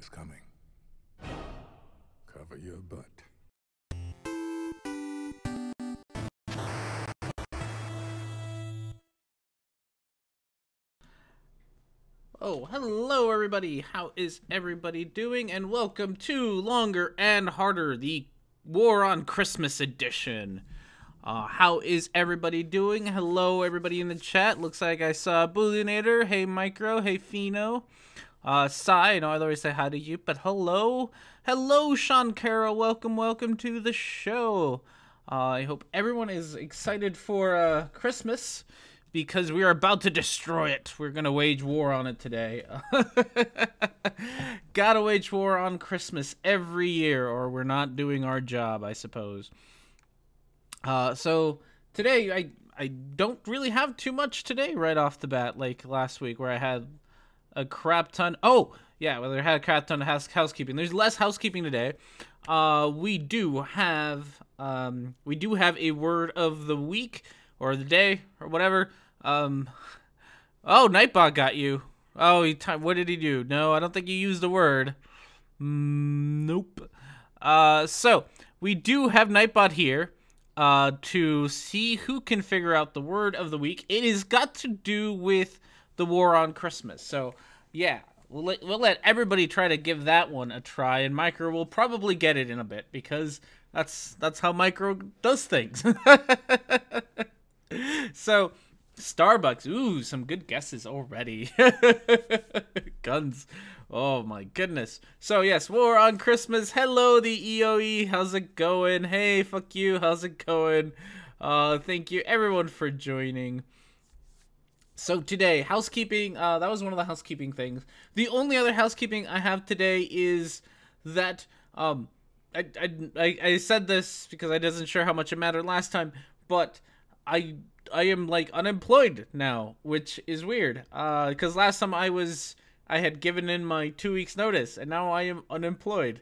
it's coming. Cover your butt. Oh, hello everybody. How is everybody doing? And welcome to Longer and Harder, the War on Christmas edition. How is everybody doing? Hello everybody in the chat. Looks like I saw Bullionator. Hey Micro. Hey Fino. Sai, I know I always say hi to you, but hello. Hello Sean Carroll. Welcome to the show. I hope everyone is excited for Christmas, because we are about to destroy it. We're going to wage war on it today. Gotta wage war on Christmas every year, or we're not doing our job, I suppose. So today, I don't really have too much today right off the bat, like last week where I had a crap ton. Oh, yeah, well, I had a crap ton of housekeeping. There's less housekeeping today. We do have a word of the week, or the day, or whatever. Oh, Nightbot got you. Oh, what did he do? No, I don't think you used the word. Nope. So we do have Nightbot here to see who can figure out the word of the week. It has got to do with the war on Christmas. So yeah, we'll let everybody try to give that one a try, and Micro will probably get it in a bit, because that's how Micro does things. So Starbucks. Ooh, some good guesses already. Guns. Oh my goodness. So yes, War on Christmas. Hello, the EOE. How's it going? Hey, fuck you. How's it going? Thank you everyone for joining. So today, housekeeping. That was one of the housekeeping things. The only other housekeeping I have today is that I said this because I wasn't sure how much it mattered last time, but I am like unemployed now, which is weird. Because last time I had given in my 2 weeks notice, and now I am unemployed.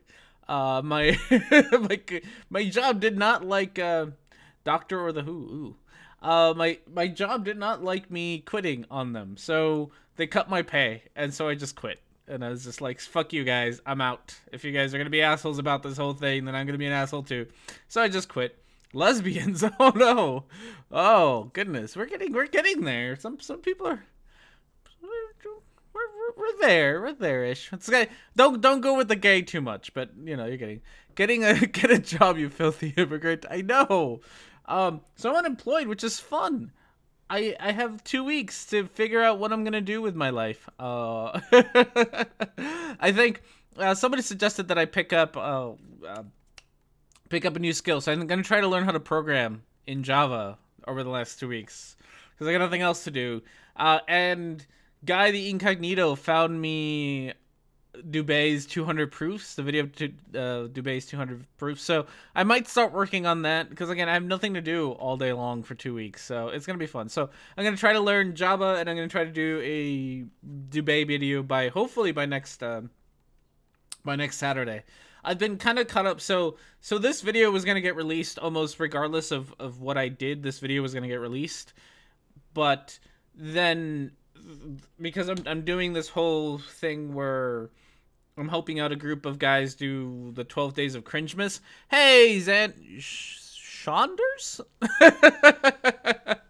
My my job did not like Doctor or the Who. My job did not like me quitting on them, so they cut my pay, and so I just quit. And I was just like, fuck you guys, I'm out. If you guys are gonna be assholes about this whole thing, then I'm gonna be an asshole too. So I just quit. Lesbians, oh no, oh goodness, we're getting there. Some people are, we're there-ish. It's okay. Don't go with the gay too much, but you know, you're get a job, you filthy immigrant. I know. So I'm unemployed, which is fun. I have 2 weeks to figure out what I'm gonna do with my life. I think somebody suggested that I pick up a new skill, so I'm gonna try to learn how to program in Java over the last 2 weeks, because I got nothing else to do. And Guy the Incognito found me Dubé's 200 proofs, the video to Dubé's 200 proofs, so I might start working on that, because again, I have nothing to do all day long for 2 weeks, so it's gonna be fun. So I'm gonna try to learn Java, and I'm gonna try to do a Dubé video hopefully by next Saturday. I've been kind of caught up. So this video was going to get released almost regardless of what I did. This video was going to get released. But then, because I'm doing this whole thing where I'm helping out a group of guys do the 12 Days of Cringemas. Hey, Shonders?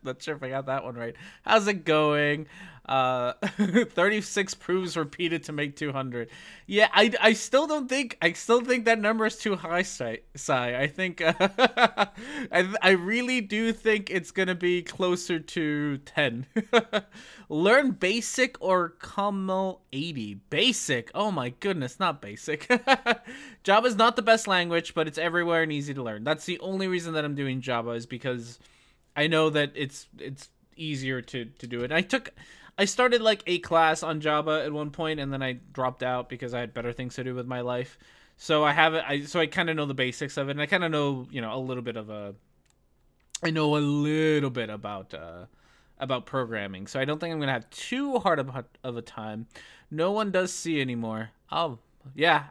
Not sure if I got that one right. How's it going? 36 proofs repeated to make 200. Yeah, I still think that number is too high, Sai. I think I really do think it's gonna be closer to 10. Learn basic or Camel 80. Basic. Oh my goodness, not basic. Java is not the best language, but it's everywhere and easy to learn. That's the only reason that I'm doing Java, is because I know that it's easier to do it. I started like a class on Java at one point, and then I dropped out because I had better things to do with my life. So I kind of know the basics of it, and I kind of know, a little bit about programming. So I don't think I'm gonna have too hard of a time. No one does C anymore. Oh yeah,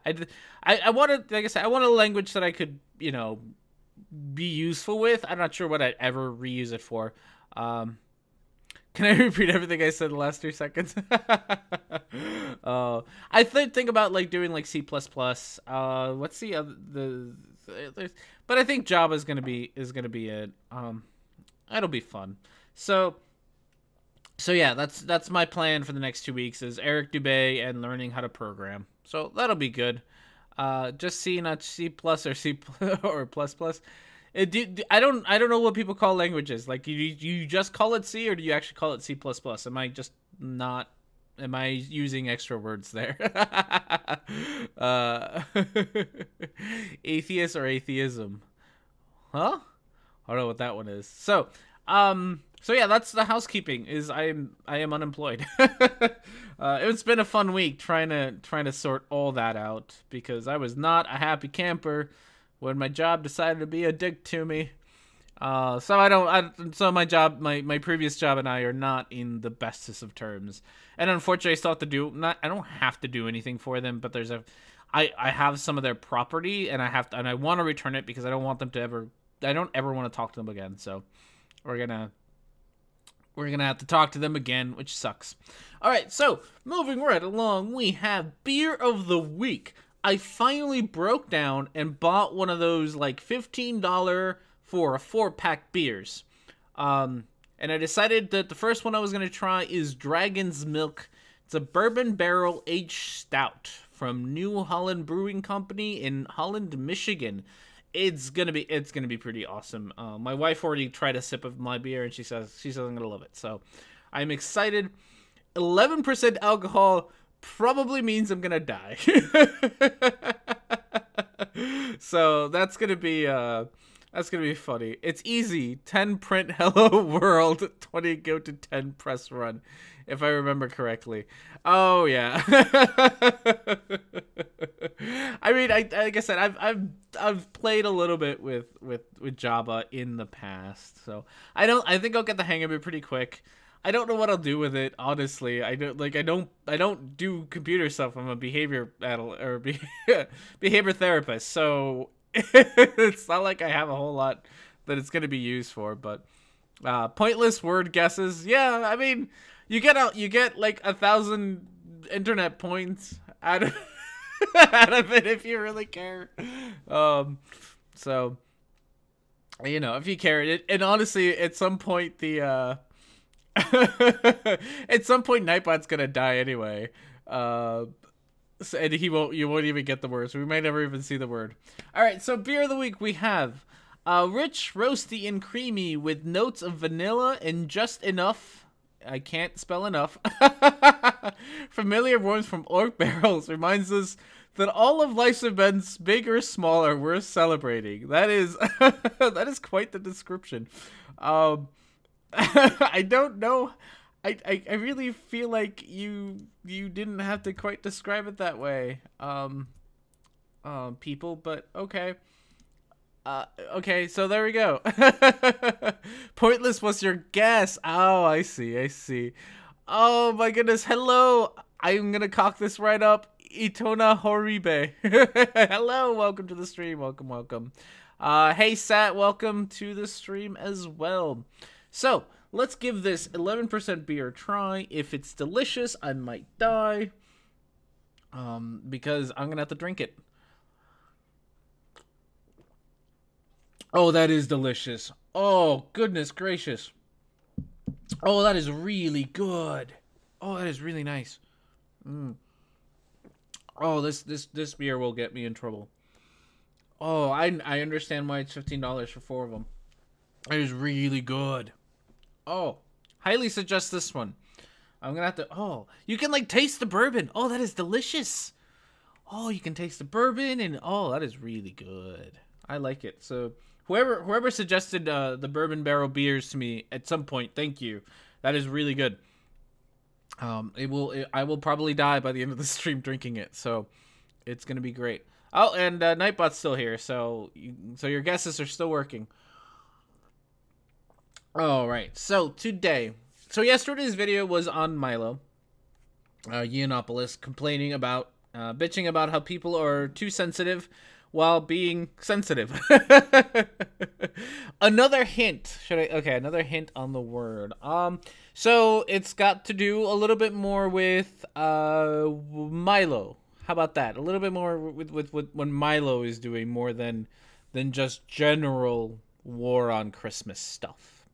I wanted, like I said, I want a language that I could be useful with. I'm not sure what I'd ever reuse it for. Can I repeat everything I said in the last 3 seconds? I think about like doing like C++. What's the other but I think Java is gonna be it. That'll be fun. So yeah, that's my plan for the next 2 weeks is Eric Dubé and learning how to program. So that'll be good. Just C, not C plus or C or plus plus. I don't know what people call languages. Like you just call it C or do you actually call it C plus plus? Am I using extra words there? Atheist or atheism? Huh? I don't know what that one is. So yeah, that's the housekeeping. Is I am unemployed. It's been a fun week trying to sort all that out because I was not a happy camper when my job decided to be a dick to me. So my previous job and I are not in the bestest of terms. And unfortunately I still have to I don't have to do anything for them, but I have some of their property and I want to return it because I don't ever want to talk to them again. So we're gonna have to talk to them again, which sucks. All right, so moving right along, we have beer of the week. I finally broke down and bought one of those like $15 for a 4-pack beers. And I decided that the first one I was going to try is Dragon's Milk. It's a bourbon barrel aged stout from New Holland Brewing Company in Holland, Michigan. It's gonna be pretty awesome. My wife already tried a sip of my beer and she says I'm gonna love it. So I'm excited. 11% alcohol probably means I'm gonna die. So that's gonna be funny. It's easy. 10 print hello world, 20 go to 10 press run, if I remember correctly. Oh yeah. I mean, like I said, I've played a little bit with Java in the past, so I think I'll get the hang of it pretty quick. I don't know what I'll do with it, honestly. I don't do computer stuff. I'm a behavior therapist, so it's not like I have a whole lot that it's going to be used for. But pointless word guesses, yeah. I mean, you get like 1,000 internet points out of it if you really care. So if you care, and honestly, at some point Nightbot's gonna die anyway. And you won't even get the words. We might never even see the word. All right, so beer of the week we have rich, roasty, and creamy with notes of vanilla and just enough. I can't spell enough. Familiar warmth from oak barrels reminds us that all of life's events, big or small, are worth celebrating. That is quite the description. I don't know. I really feel like you didn't have to quite describe it that way, people, but okay. Okay, so there we go. Pointless was your guess. Oh, I see. Oh my goodness. Hello. I'm gonna cock this right up. Itona Horibe. Hello, welcome to the stream. Welcome. Hey Sat, welcome to the stream as well. So let's give this 11% beer a try. If it's delicious, I might die. Because I'm gonna have to drink it. Oh, that is delicious. Oh, goodness gracious. Oh, that is really good. Oh, that is really nice. Oh, this beer will get me in trouble. Oh, I understand why it's $15 for 4 of them. It is really good. Oh, highly suggest this one. I'm gonna have to. Oh, you can like taste the bourbon. Oh, that is delicious. Oh, you can taste the bourbon, and oh, that is really good. I like it. So whoever suggested the bourbon barrel beers to me at some point, thank you. That is really good. I will probably die by the end of the stream drinking it, so it's gonna be great. Oh, and Nightbot's still here, so your guesses are still working. All right, so yesterday's video was on Milo Yiannopoulos complaining about bitching about how people are too sensitive while being sensitive. Another hint. Okay, another hint on the word. So it's got to do a little bit more with Milo. How about that? A little bit more with when Milo is doing more than just general war on Christmas stuff.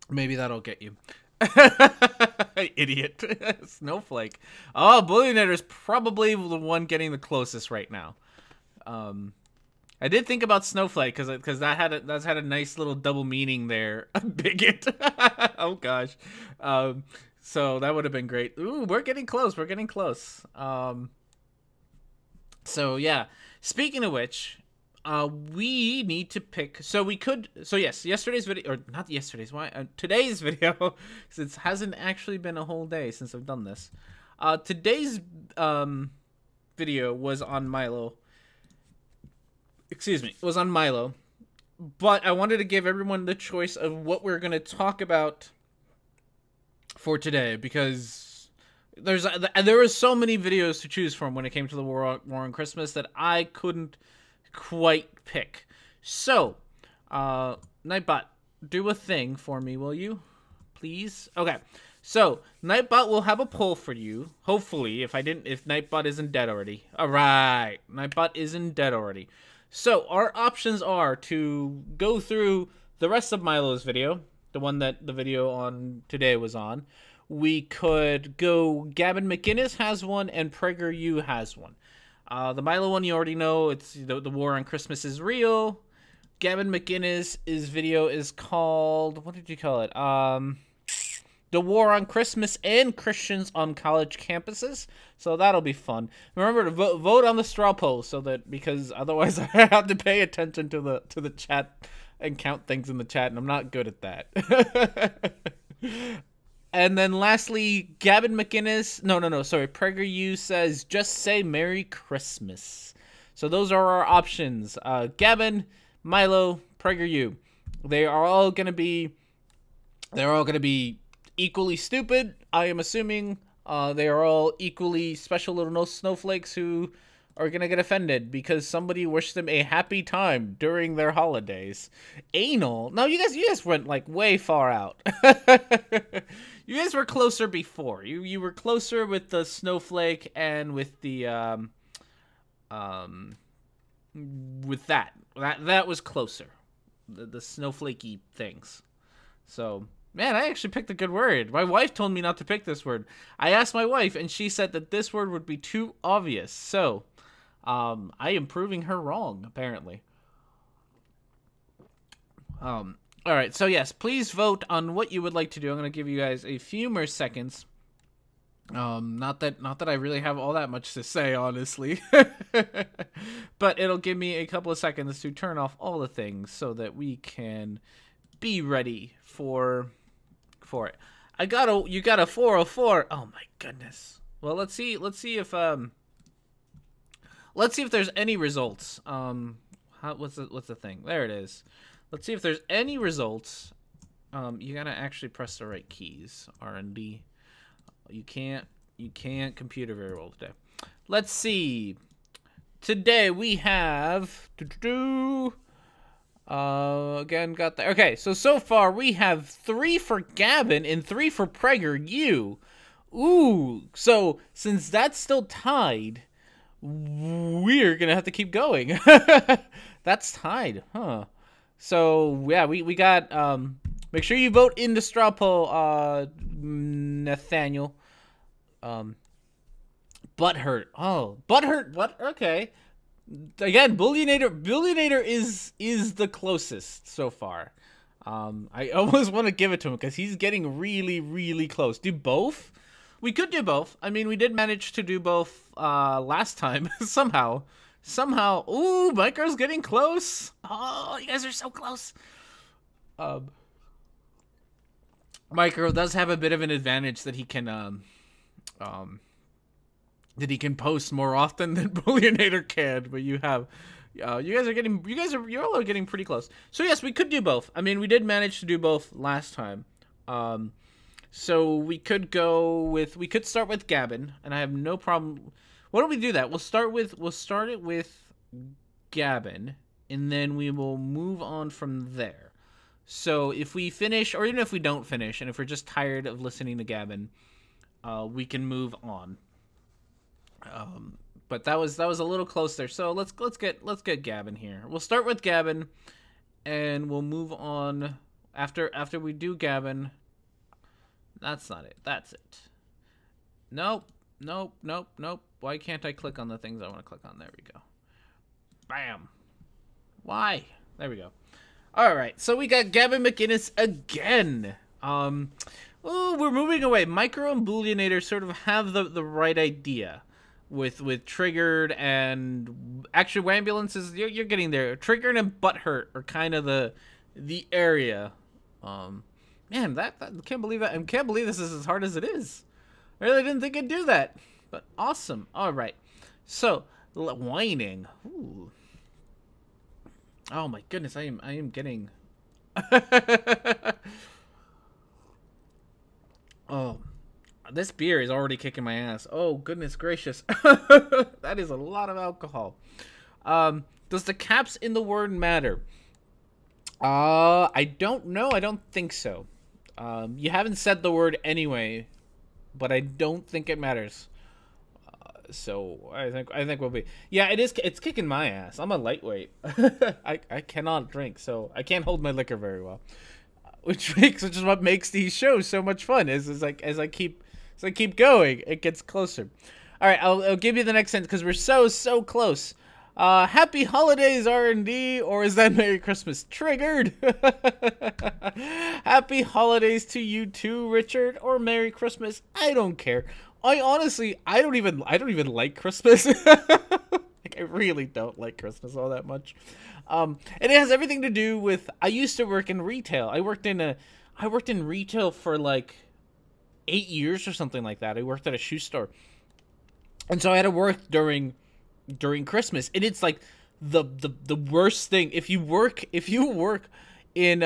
Maybe that'll get you. Idiot. Snowflake. Oh, Billionaire's probably the one getting the closest right now. I did think about Snowflake because that's had a nice little double meaning there. Bigot. Oh gosh. So that would have been great. Ooh, we're getting close. We're getting close. So yeah. Speaking of which, we need to pick. So yes, yesterday's video, or not yesterday's. Why? Today's video, because it hasn't actually been a whole day since I've done this. Today's video was on Milo. Excuse me, it was on Milo. But I wanted to give everyone the choice of what we're going to talk about for today, because there were so many videos to choose from when it came to the war on Christmas that I couldn't quite pick. So, Nightbot, do a thing for me, will you? Please? Okay. So, Nightbot will have a poll for you. Hopefully, if Nightbot isn't dead already. Alright. Nightbot isn't dead already. So, our options are to go through the rest of Milo's video, the one that the video on today was on. We could go, Gavin McInnes has one, and Prager U has one. The Milo one you already know, it's the war on Christmas is real. Gavin McInnes' video is called, what did you call it? The war on Christmas and Christians on college campuses. So that'll be fun. Remember to vote on the straw poll, so that, because otherwise I have to pay attention to the chat and count things in the chat, and I'm not good at that. And then lastly, Gavin McInnes, sorry, Prager U says, just say Merry Christmas. So those are our options. Gavin, Milo, Prager U. They're all gonna be equally stupid, I am assuming. They are all equally special little snowflakes who are gonna get offended because somebody wished them a happy time during their holidays. Anal? No, you guys went like way far out. You guys were closer before. You were closer with the snowflake and with the with that was closer. The snowflakey things. So, man, I actually picked a good word. My wife told me not to pick this word. I asked my wife, and she said that this word would be too obvious. So, I am proving her wrong, apparently. All right, so yes, please vote on what you would like to do. I'm going to give you guys a few more seconds. Not that I really have all that much to say, honestly. But it'll give me a couple of seconds to turn off all the things so that we can be ready for it. You got a 404. Oh my goodness. Well, let's see if there's any results. What's the thing? There it is. Let's see if there's any results. You gotta actually press the right keys. R&D. You can't computer very well today. Let's see. Today we have again got that. Okay, so far we have 3 for Gavin and 3 for Prager U. Ooh, so since that's still tied, we're gonna have to keep going. That's tied, huh? So yeah, we got make sure you vote in the straw poll, Nathaniel. Butthurt. Oh, Butthurt. What? Okay. Again, Billionaire is the closest so far. I almost want to give it to him because he's getting really, really close. Do both? We could do both. I mean, we did manage to do both last time somehow. Ooh, Micro's getting close. Oh, you guys are so close. Micro does have a bit of an advantage that he can post more often than Billionaire can, but you all are getting pretty close. So yes, we could do both. I mean, we did manage to do both last time. So we could start with Gavin, and I have no problem. Why don't we do that? We'll start it with Gavin, and then we will move on from there. So if we finish, or even if we don't finish, and if we're just tired of listening to Gavin, we can move on. But that was a little close there. So let's get Gavin here. We'll start with Gavin, and we'll move on after we do Gavin. That's not it. That's it. Nope. Why can't I click on the things I want to click on? There we go. Bam. Why? There we go. All right. So we got Gavin McInnes again. We're moving away. Micro and Booleanator sort of have the right idea with Triggered and actually Wambulances. You're getting there. Triggered and Butthurt are kind of the area. Man, that I can't believe that. I can't believe this is as hard as it is. I really didn't think it'd do that, but awesome. All right, so whining. Ooh. Oh my goodness, I am getting. Oh, this beer is already kicking my ass. Oh goodness gracious, that is a lot of alcohol. Does the caps in the word matter? I don't know. I don't think so. You haven't said the word anyway, but I don't think it matters. So I think we'll be. Yeah, it is. It's kicking my ass. I'm a lightweight. I cannot drink, so I can't hold my liquor very well, which is what makes these shows so much fun. Is like as I keep going, it gets closer. All right, I'll give you the next sentence because we're so close. Happy holidays, R&D, or is that Merry Christmas? Triggered. Happy holidays to you too, Richard, or Merry Christmas. I don't care. I honestly, I don't even like Christmas. Like, I really don't like Christmas all that much. And it has everything to do with, I used to work in retail. I worked in retail for like 8 years or something like that. I worked at a shoe store. And so I had to work during Christmas, and it's like the worst thing. If you work in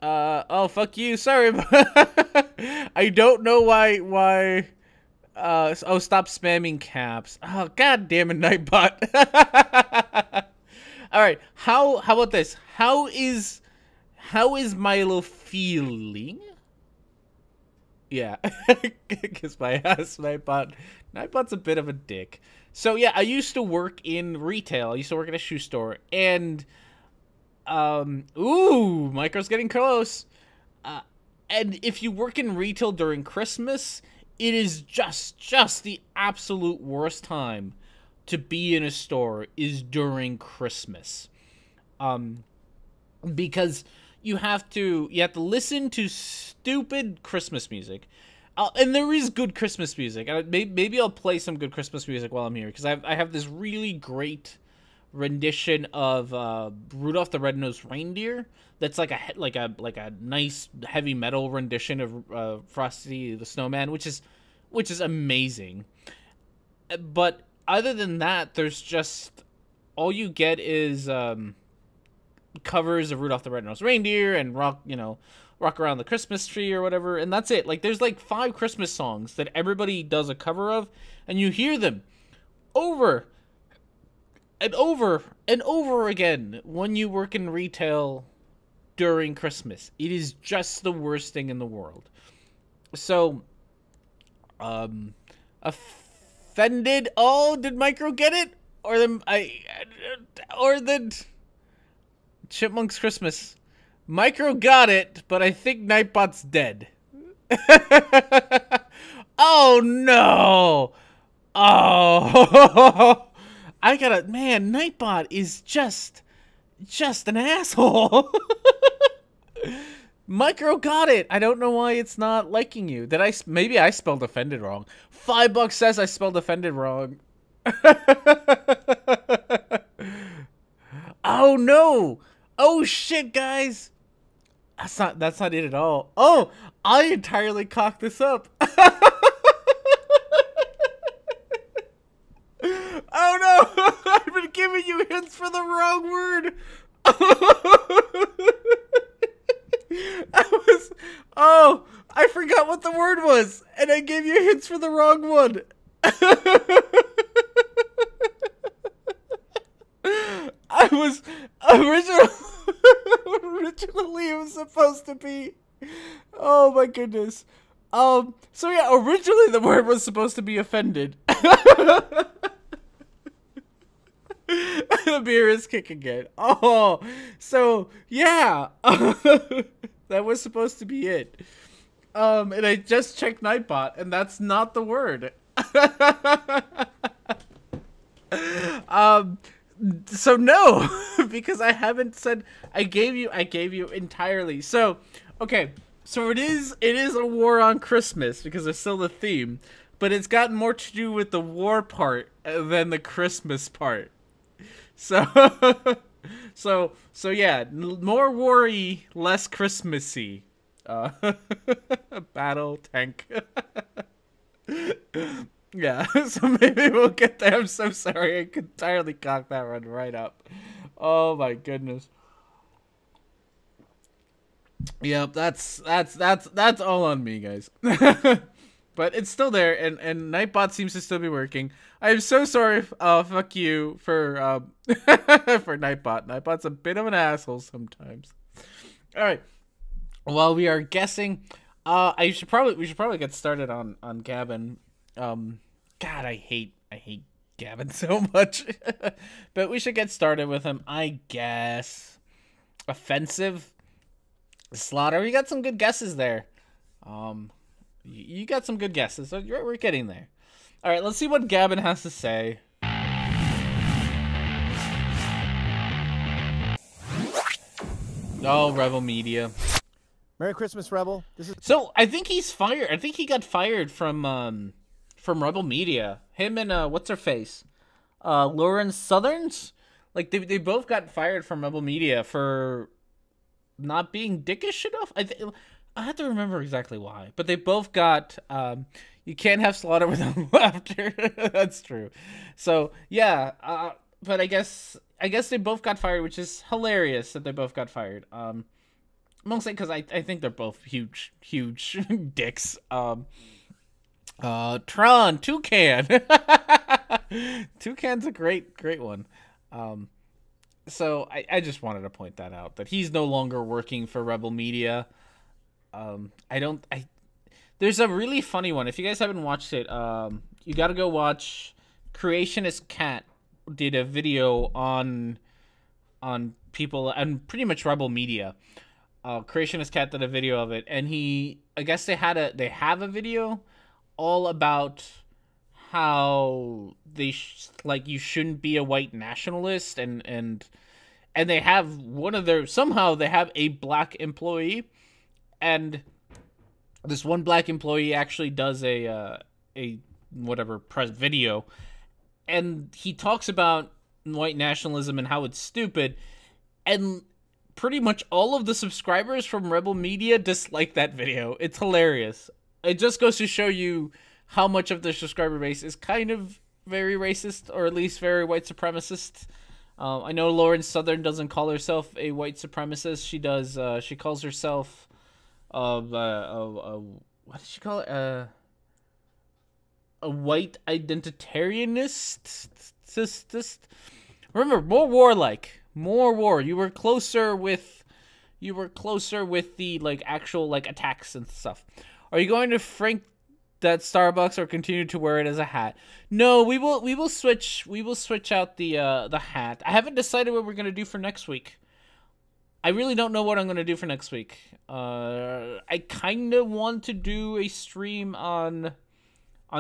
oh fuck you, sorry. I don't know why oh, stop spamming caps. Oh god damn it, Nightbot. All right, how about this? How is Milo feeling? Yeah. Kiss my ass, Nightbot. Nightbot's a bit of a dick. So yeah, I used to work in retail. I used to work at a shoe store, and ooh, Micro's getting close. And if you work in retail during Christmas, it is just the absolute worst time to be in a store is during Christmas. Because you have to listen to stupid Christmas music. And there is good Christmas music. Maybe I'll play some good Christmas music while I'm here, because I have this really great rendition of Rudolph the Red-Nosed Reindeer. That's like a nice heavy metal rendition of Frosty the Snowman, which is amazing. But other than that, there's just all you get is covers of Rudolph the Red-Nosed Reindeer and Rock Around the Christmas Tree or whatever, and that's it. Like, there's like 5 Christmas songs that everybody does a cover of, and you hear them over and over and over again when you work in retail during Christmas. It is just the worst thing in the world. So, offended. Oh, did Micro get it? Or the Chipmunk's Christmas. Micro got it, but I think Nightbot's dead. Oh no! Oh, man, Nightbot is just an asshole. Micro got it. I don't know why it's not liking you. Maybe I spelled offended wrong. $5 says I spelled offended wrong. Oh no! Oh shit, guys! That's not it at all. Oh, I entirely cocked this up. Oh no! I've been giving you hints for the wrong word. I forgot what the word was, and I gave you hints for the wrong one. was originally it was supposed to be. Oh my goodness. So yeah, originally the word was supposed to be offended. The beer is kicking it. Oh, so yeah, that was supposed to be it. And I just checked Nightbot, and that's not the word. So no, because I haven't said. I gave you entirely. So, okay. So it is a war on Christmas because it's still the theme, but it's got more to do with the war part than the Christmas part. So, so yeah, more war-y, less Christmassy. Battle tank. Yeah, so maybe we'll get there. I'm so sorry. I could entirely cock that one right up. Oh my goodness. Yep, that's all on me, guys. But it's still there, and Nightbot seems to still be working. I'm so sorry. Fuck you for for Nightbot. Nightbot's a bit of an asshole sometimes. All right. While we are guessing, we should probably get started on Gavin. God, I hate Gavin so much. But we should get started with him, I guess. Offensive. Slaughter, you got some good guesses there. You got some good guesses. So we're getting there. All right, let's see what Gavin has to say. Oh, Rebel Media. Merry Christmas, Rebel. So I think he's fired. I think he got fired from Rebel Media. Him and what's her face, Lauren Southerns. Like they both got fired from Rebel Media for not being dickish enough. I have to remember exactly why, but they both got. You can't have slaughter without laughter. That's true. So yeah, but I guess they both got fired, which is hilarious that they both got fired. Mostly because I think they're both huge dicks. Tron, Toucan. Toucan's a great one. So I just wanted to point that out, that he's no longer working for Rebel Media. There's a really funny one. If you guys haven't watched it, you gotta go watch. Creationist Cat did a video on people and pretty much Rebel Media. Creationist Cat did a video of it, and I guess they have a video all about how you shouldn't be a white nationalist, and they have somehow they have a black employee, and this one black employee actually does a whatever press video, and he talks about white nationalism and how it's stupid, and pretty much all of the subscribers from Rebel Media dislike that video. It's hilarious. It just goes to show you how much of their subscriber base is kind of very racist, or at least very white supremacist. I know Lauren Southern doesn't call herself a white supremacist. She does. She calls herself what does she call it? A white identitarianist. Remember, more warlike. More war. You were closer with the actual attacks and stuff. Are you going to frank that Starbucks or continue to wear it as a hat? No, we will switch out the hat. I haven't decided what we're gonna do for next week. I really don't know what I'm gonna do for next week. I kind of want to do a stream on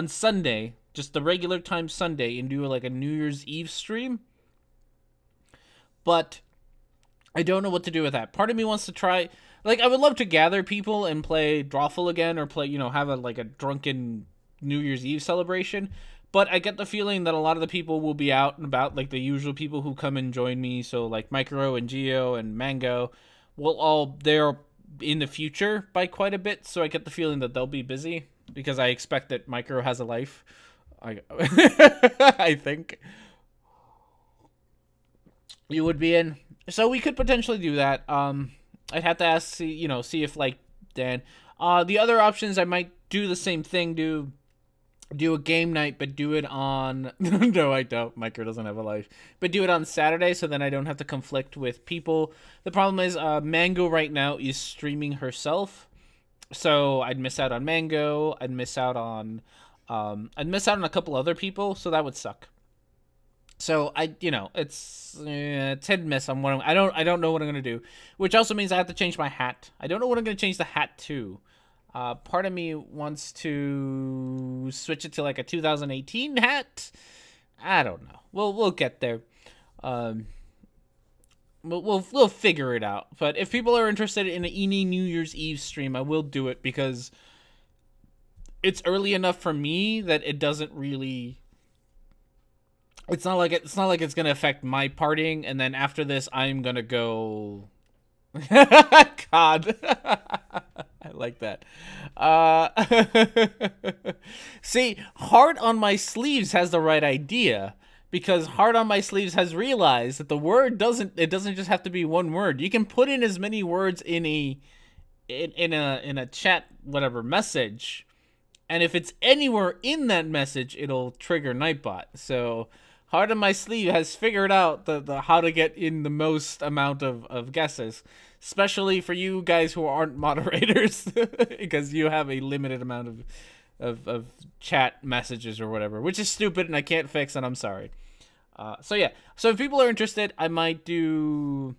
Sunday, just the regular time Sunday, and do a New Year's Eve stream. But I don't know what to do with that. Part of me wants to try, I would love to gather people and play Drawful again, or play, have a drunken New Year's Eve celebration. But I get the feeling that a lot of the people will be out and about, the usual people who come and join me. So Micro and Geo and Mango they're in the future by quite a bit. So I get the feeling that they'll be busy, because I expect that Micro has a life. I think you would be in. So we could potentially do that. I'd have to see if Dan. The other options, I might do the same thing. Do do a game night, but do it on no, I don't. Micro doesn't have a life. But do it on Saturday, so then I don't have to conflict with people. The problem is Mango right now is streaming herself, so I'd miss out on Mango. I'd miss out on a couple other people, so that would suck. So it's hit and miss on what I don't know what I'm gonna do, which also means I have to change my hat. I don't know what I'm gonna change the hat to. Part of me wants to switch it to like a 2018 hat. I don't know. We'll get there. We'll figure it out. But if people are interested in an Eni New Year's Eve stream, I will do it because it's early enough for me that it doesn't really. It's not like it's gonna affect my partying, and then after this, I'm gonna go. God. I like that. See, Heart on My Sleeves has the right idea, because Heart on My Sleeves has realized that the word doesn't just have to be one word. You can put in as many words in a chat whatever message, and if it's anywhere in that message, it'll trigger Nightbot. So Heart on My Sleeve has figured out the how to get in the most amount of guesses. Especially for you guys who aren't moderators, because you have a limited amount of chat messages or whatever, which is stupid and I can't fix, and I'm sorry. So yeah, so if people are interested, I might do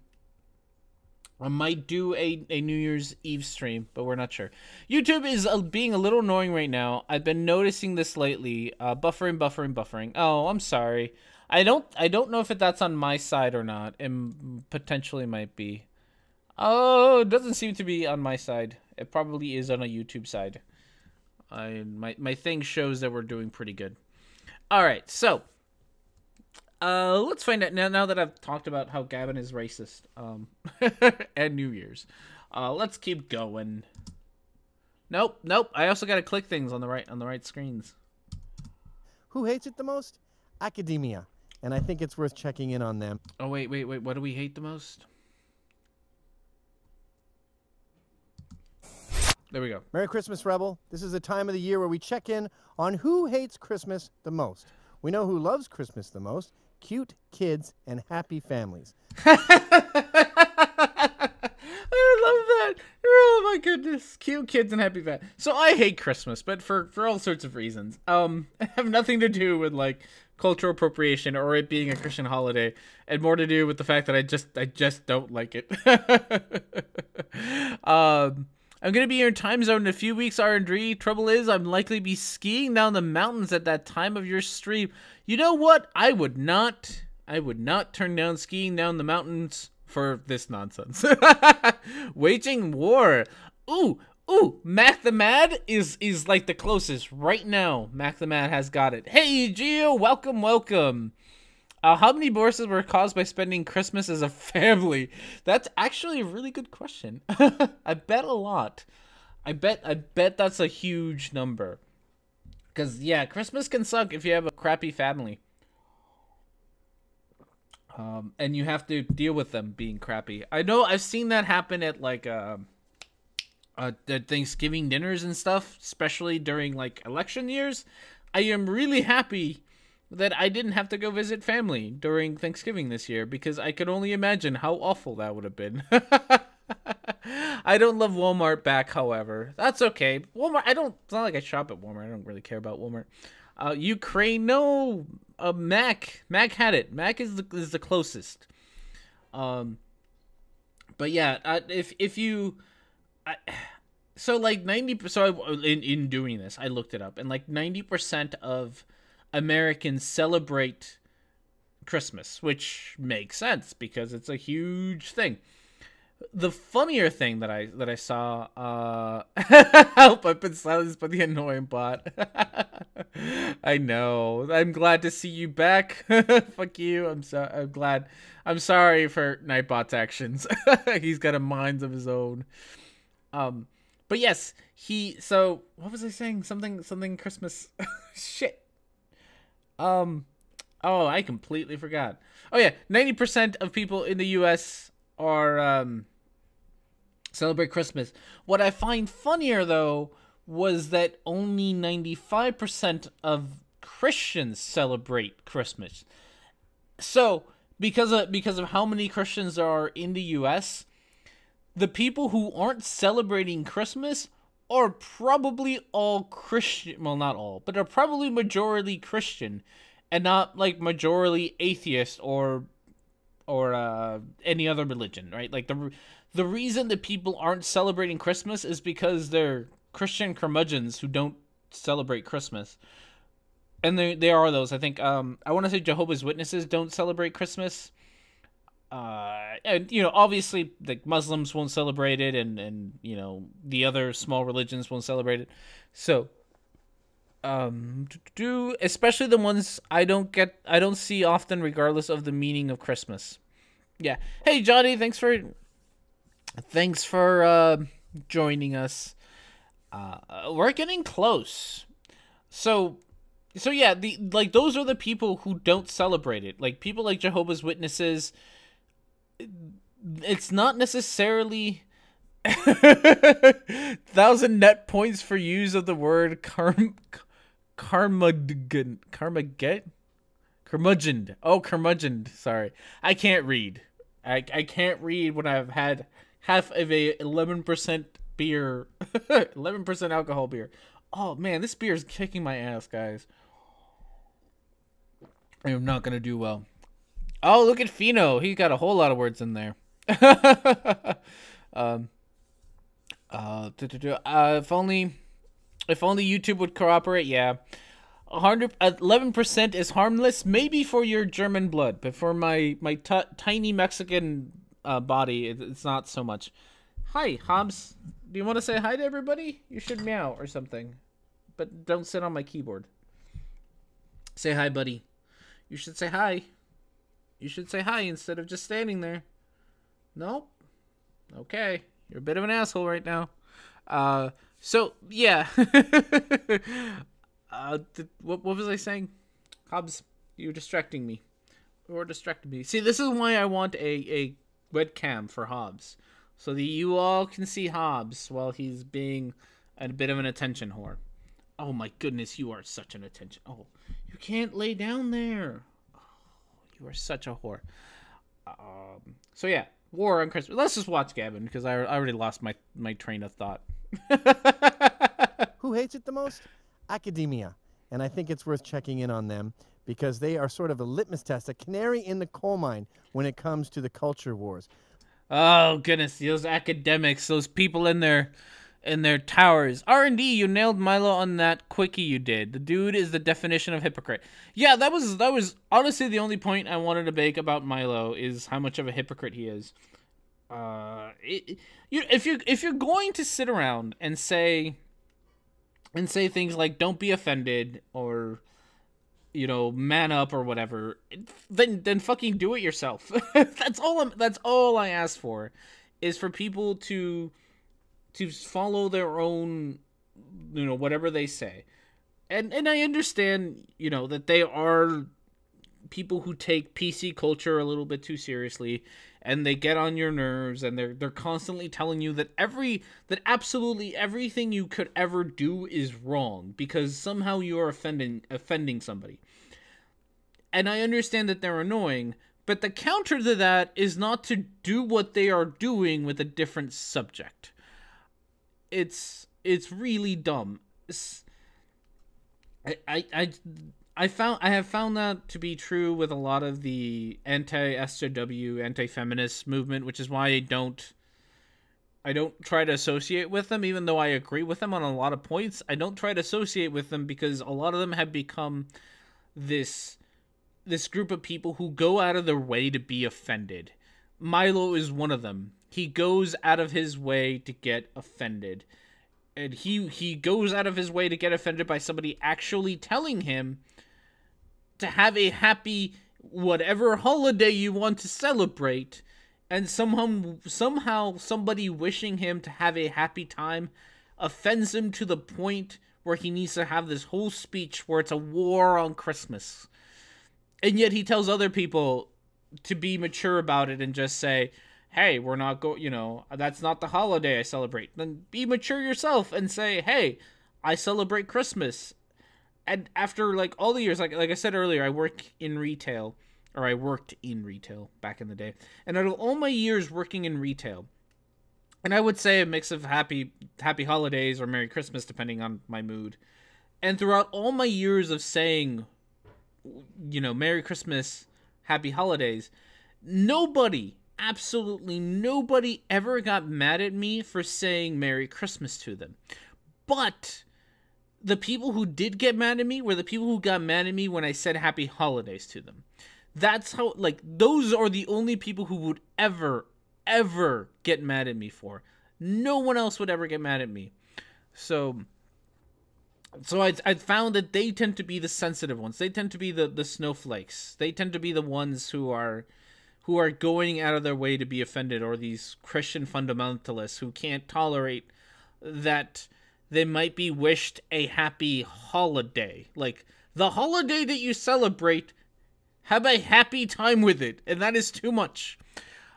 a New Year's Eve stream, but we're not sure. YouTube is being a little annoying right now. I've been noticing this lately. Buffering. Oh, I'm sorry. I don't know if that's on my side or not, and potentially might be. Oh, it doesn't seem to be on my side. It probably is on a YouTube side. My thing shows that we're doing pretty good. All right, so let's find out now that I've talked about how Gavin is racist and New Year's. Let's keep going. Nope. I also got to click things on the right screens. Who hates it the most? Academia. And I think it's worth checking in on them. Oh, wait. What do we hate the most? There we go. Merry Christmas, Rebel. This is a time of the year where we check in on who hates Christmas the most. We know who loves Christmas the most. Cute kids and happy families. I love that. Oh my goodness. Cute kids and happy families. So I hate Christmas, but for all sorts of reasons. I have nothing to do with like cultural appropriation or it being a Christian holiday, and more to do with the fact that I just don't like it. I'm going to be in your time zone in a few weeks, R&D. Trouble is, I'm likely be skiing down the mountains at that time of your stream. You know what? I would not turn down skiing down the mountains for this nonsense. Waging war. Ooh, Mac the Mad is like the closest right now. Mac the Mad has got it. Hey, Gio, welcome. How many divorces were caused by spending Christmas as a family? That's actually a really good question. I bet a lot. I bet that's a huge number. Because, yeah, Christmas can suck if you have a crappy family. And you have to deal with them being crappy. I know I've seen that happen at, like, the Thanksgiving dinners and stuff, especially during, like, election years. I am really happy that I didn't have to go visit family during Thanksgiving this year, because I could only imagine how awful that would have been. I don't love Walmart back, however. That's okay. Walmart, it's not like I shop at Walmart. I don't really care about Walmart. Ukraine, no. Mac had it. Mac is the closest. But yeah, if you... so like 90%, so in doing this, I looked it up, and like 90% of Americans celebrate Christmas, which makes sense because it's a huge thing. The funnier thing that I saw, help, I've been silenced by the annoying bot. I know. I'm glad to see you back. Fuck you. I'm glad. I'm sorry for Nightbot's actions. He's got a mind of his own. But yes, so what was I saying? Something Christmas. Shit. Oh, I completely forgot. Oh yeah, 90% of people in the US are celebrate Christmas. What I find funnier though, was that only 95% of Christians celebrate Christmas. So, because of how many Christians there are in the US, the people who aren't celebrating Christmas are probably all Christian. Well, not all, but are probably majority Christian, and not like majority atheist or any other religion, right? Like the reason that people aren't celebrating Christmas is because they're Christian curmudgeons who don't celebrate Christmas. And there are those. I think I want to say Jehovah's Witnesses don't celebrate Christmas. And obviously like Muslims won't celebrate it, and the other small religions won't celebrate it. So especially the ones I don't see often, regardless of the meaning of Christmas. Yeah. Hey Johnny, thanks for joining us. We're getting close. So yeah, those are the people who don't celebrate it. Like people like Jehovah's Witnesses, it's not necessarily 1,000 net points for use of the word curmudgeon. Oh, curmudgeon. Sorry, I can't read. I can't read when I've had half of a 11% beer, 11% alcohol beer. Oh man, this beer is kicking my ass, guys. I am not gonna do well. Oh, look at Fino. He got a whole lot of words in there. If only YouTube would cooperate. Yeah, 11% is harmless, maybe for your German blood, but for my tiny Mexican body, it's not so much. Hi, Hobbs. Do you want to say hi to everybody? You should meow or something, but don't sit on my keyboard. Say hi, buddy. You should say hi. You should say hi instead of just standing there. Nope. Okay. You're a bit of an asshole right now. So, yeah. What was I saying? Hobbs, you're distracting me. Or distracting me. See, this is why I want a webcam for Hobbs. So that you all can see Hobbs while he's being a bit of an attention whore. Oh my goodness, you are such an attention. Oh, you can't lay down there. Oh, you are such a whore. So yeah, War on Christmas. Let's just watch Gavin, because I already lost my train of thought. Who hates it the most? Academia. And I think it's worth checking in on them, because they are sort of a litmus test, a canary in the coal mine when it comes to the culture wars. Oh goodness, those academics, those people in their towers. R&D, you nailed Milo on that quickie you did. The dude is the definition of hypocrite. Yeah, that was honestly the only point I wanted to make about Milo, is how much of a hypocrite he is. If you're going to sit around and say things like "don't be offended" or man up or whatever, then fucking do it yourself. That's all I ask for, is for people to follow their own, whatever they say. And I understand, that they are people who take PC culture a little bit too seriously, and they get on your nerves, and they're constantly telling you that absolutely everything you could ever do is wrong because somehow you are offending somebody. And I understand that they're annoying, but the counter to that is not to do what they are doing with a different subject. It's really dumb. I have found that to be true with a lot of the anti-SJW, anti-feminist movement, which is why I don't try to associate with them, even though I agree with them on a lot of points. I don't try to associate with them because a lot of them have become this group of people who go out of their way to be offended. Milo is one of them. He goes out of his way to get offended. And he goes out of his way to get offended by somebody actually telling him to have a happy whatever holiday you want to celebrate, and somehow somebody wishing him to have a happy time offends him to the point where he needs to have this whole speech where it's a war on Christmas. And yet he tells other people to be mature about it and just say, hey, we're not that's not the holiday I celebrate. Then be mature yourself and say, hey, I celebrate Christmas. And after like all the years, like I said earlier, I worked in retail back in the day. And out of all my years working in retail, and I would say a mix of happy holidays or Merry Christmas, depending on my mood. And throughout all my years of saying, Merry Christmas, Happy Holidays, nobody, absolutely nobody ever got mad at me for saying Merry Christmas to them. But the people who did get mad at me were the people who got mad at me when I said Happy Holidays to them. That's how, those are the only people who would ever get mad at me for. No one else would ever get mad at me. So I found that they tend to be the sensitive ones. They tend to be the snowflakes. They tend to be the ones who are going out of their way to be offended, or these Christian fundamentalists who can't tolerate that they might be wished a happy holiday. Like, the holiday that you celebrate, have a happy time with it, and that is too much.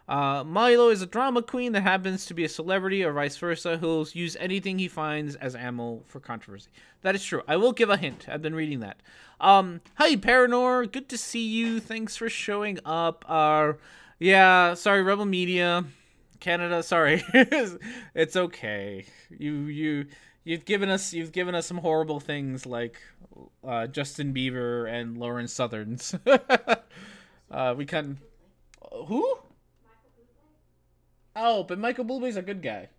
Milo is a drama queen that happens to be a celebrity, or vice versa, who'll use anything he finds as ammo for controversy. That is true. I will give a hint. I've been reading that. Hi, Paranor. Good to see you. Thanks for showing up. Yeah, sorry, Rebel Media. Canada, sorry. It's okay. You've given us some horrible things like Justin Bieber and Lauren Southerns. We can. Who? Oh, but Michael Bublé's a good guy.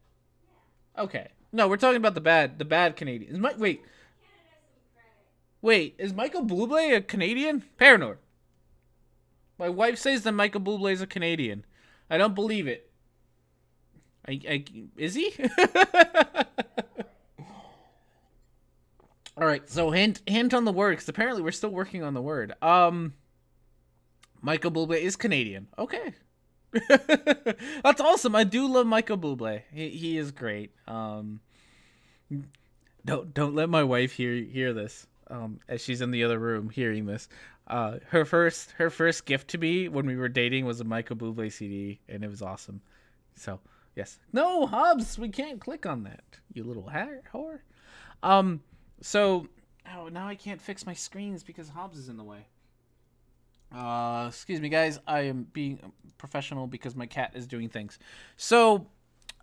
Okay. No, we're talking about the bad Canadians. Wait, is Michael Bublé a Canadian? Paranor. My wife says that Michael Bublé is a Canadian. I don't believe it. Is he? All right, so hint on the word, because apparently we're still working on the word. Michael Bublé is Canadian. Okay. That's awesome. I do love Michael Bublé. He is great. Don't let my wife hear this. As she's in the other room hearing this. Her first gift to me when we were dating was a Michael Bublé CD, and it was awesome. So yes. No, Hobbs, we can't click on that. You little whore. So now I can't fix my screens because Hobbs is in the way. Excuse me, guys. I am being professional because my cat is doing things. So,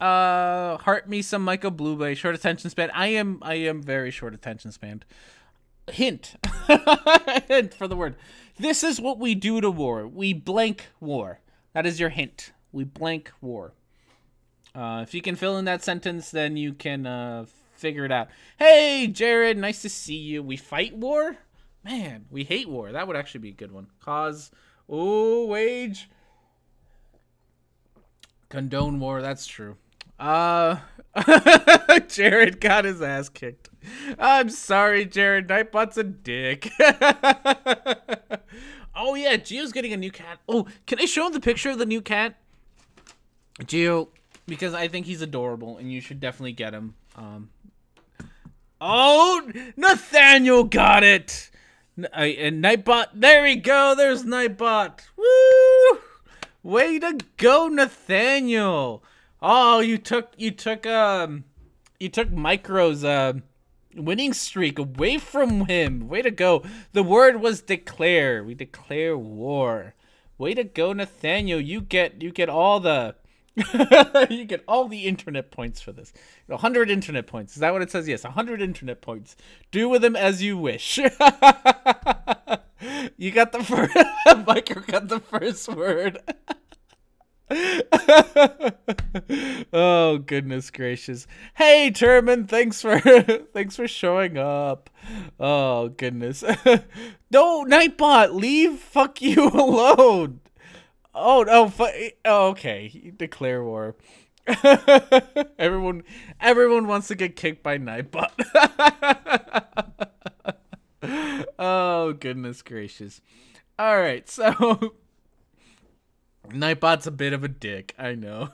heart me some Michael Bublé. Short attention span. I am very short attention span. Hint. Hint for the word. This is what we do to war. We blank war. That is your hint. We blank war. If you can fill in that sentence, then you can figure it out. Hey, Jared. Nice to see you. We fight war? Man, we hate war. That would actually be a good one. Cause, wage, condone war. That's true. Jared got his ass kicked. I'm sorry, Jared. Nightbot's a dick. Oh yeah, Gio's getting a new cat. Oh, can I show him the picture of the new cat? Gio, because I think he's adorable, and you should definitely get him. Oh, Nathaniel got it. And Nightbot, there we go. There's Nightbot. Woo! Way to go, Nathaniel. Oh, you took Micro's winning streak away from him. Way to go. The word was declare. We declare war. Way to go, Nathaniel. You get all the you get all the internet points for this. 100 internet points. Is that what it says? Yes, 100 internet points. Do with them as you wish. You got the first. Micro got the first word. Oh goodness gracious! Hey Terman, thanks for showing up. Oh goodness. No, Nightbot, leave fuck you alone. Oh no! Okay, declare war. Everyone wants to get kicked by Nightbot. Oh goodness gracious! All right, so Nightbot's a bit of a dick. I know.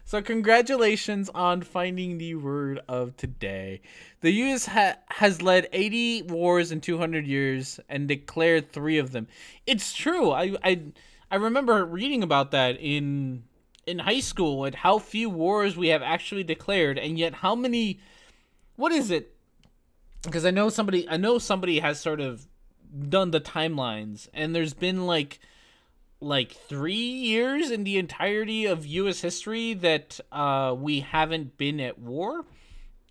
So congratulations on finding the word of today. The U.S. has led 80 wars in 200 years and declared 3 of them. It's true. I remember reading about that in high school, and how few wars we have actually declared, and yet how many what is it? Because I know somebody has sort of done the timelines, and there's been like 3 years in the entirety of U.S. history that we haven't been at war,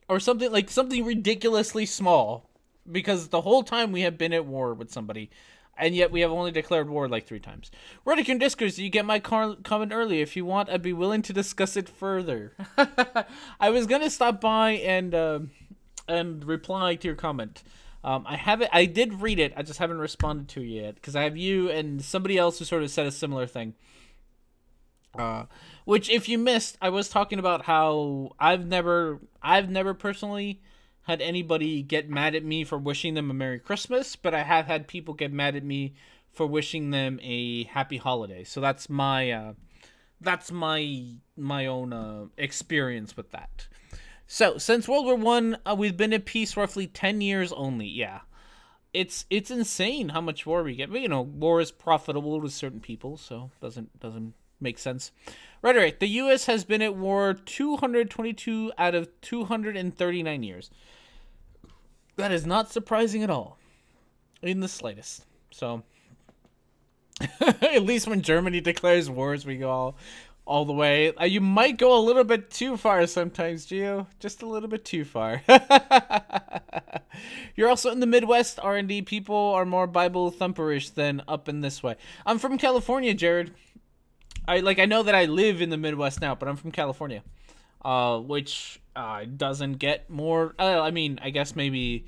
or something ridiculously small, because the whole time we have been at war with somebody, and yet we have only declared war like 3 times. Rhetoric&Discourse, you get my comment early. If you want, I'd be willing to discuss it further. I was gonna stop by and reply to your comment. I did read it. I just haven't responded to it yet, because I have you and somebody else who sort of said a similar thing. Which, if you missed, I was talking about how I've never personally had anybody get mad at me for wishing them a Merry Christmas, but I have had people get mad at me for wishing them a Happy Holiday. So that's my own experience with that. So, since World War One, we've been at peace roughly 10 years only. Yeah, it's insane how much war we get. But, war is profitable to certain people, so doesn't make sense. Rhetoric: the U.S. has been at war 222 out of 239 years. That is not surprising at all, in the slightest. So, at least when Germany declares wars, we go all the way. You might go a little bit too far sometimes, Gio. Just a little bit too far. You're also in the Midwest. R&D people are more Bible thumperish than up in this way. I'm from California, Jared. I know that I live in the Midwest now, but I'm from California, which doesn't get more. I guess maybe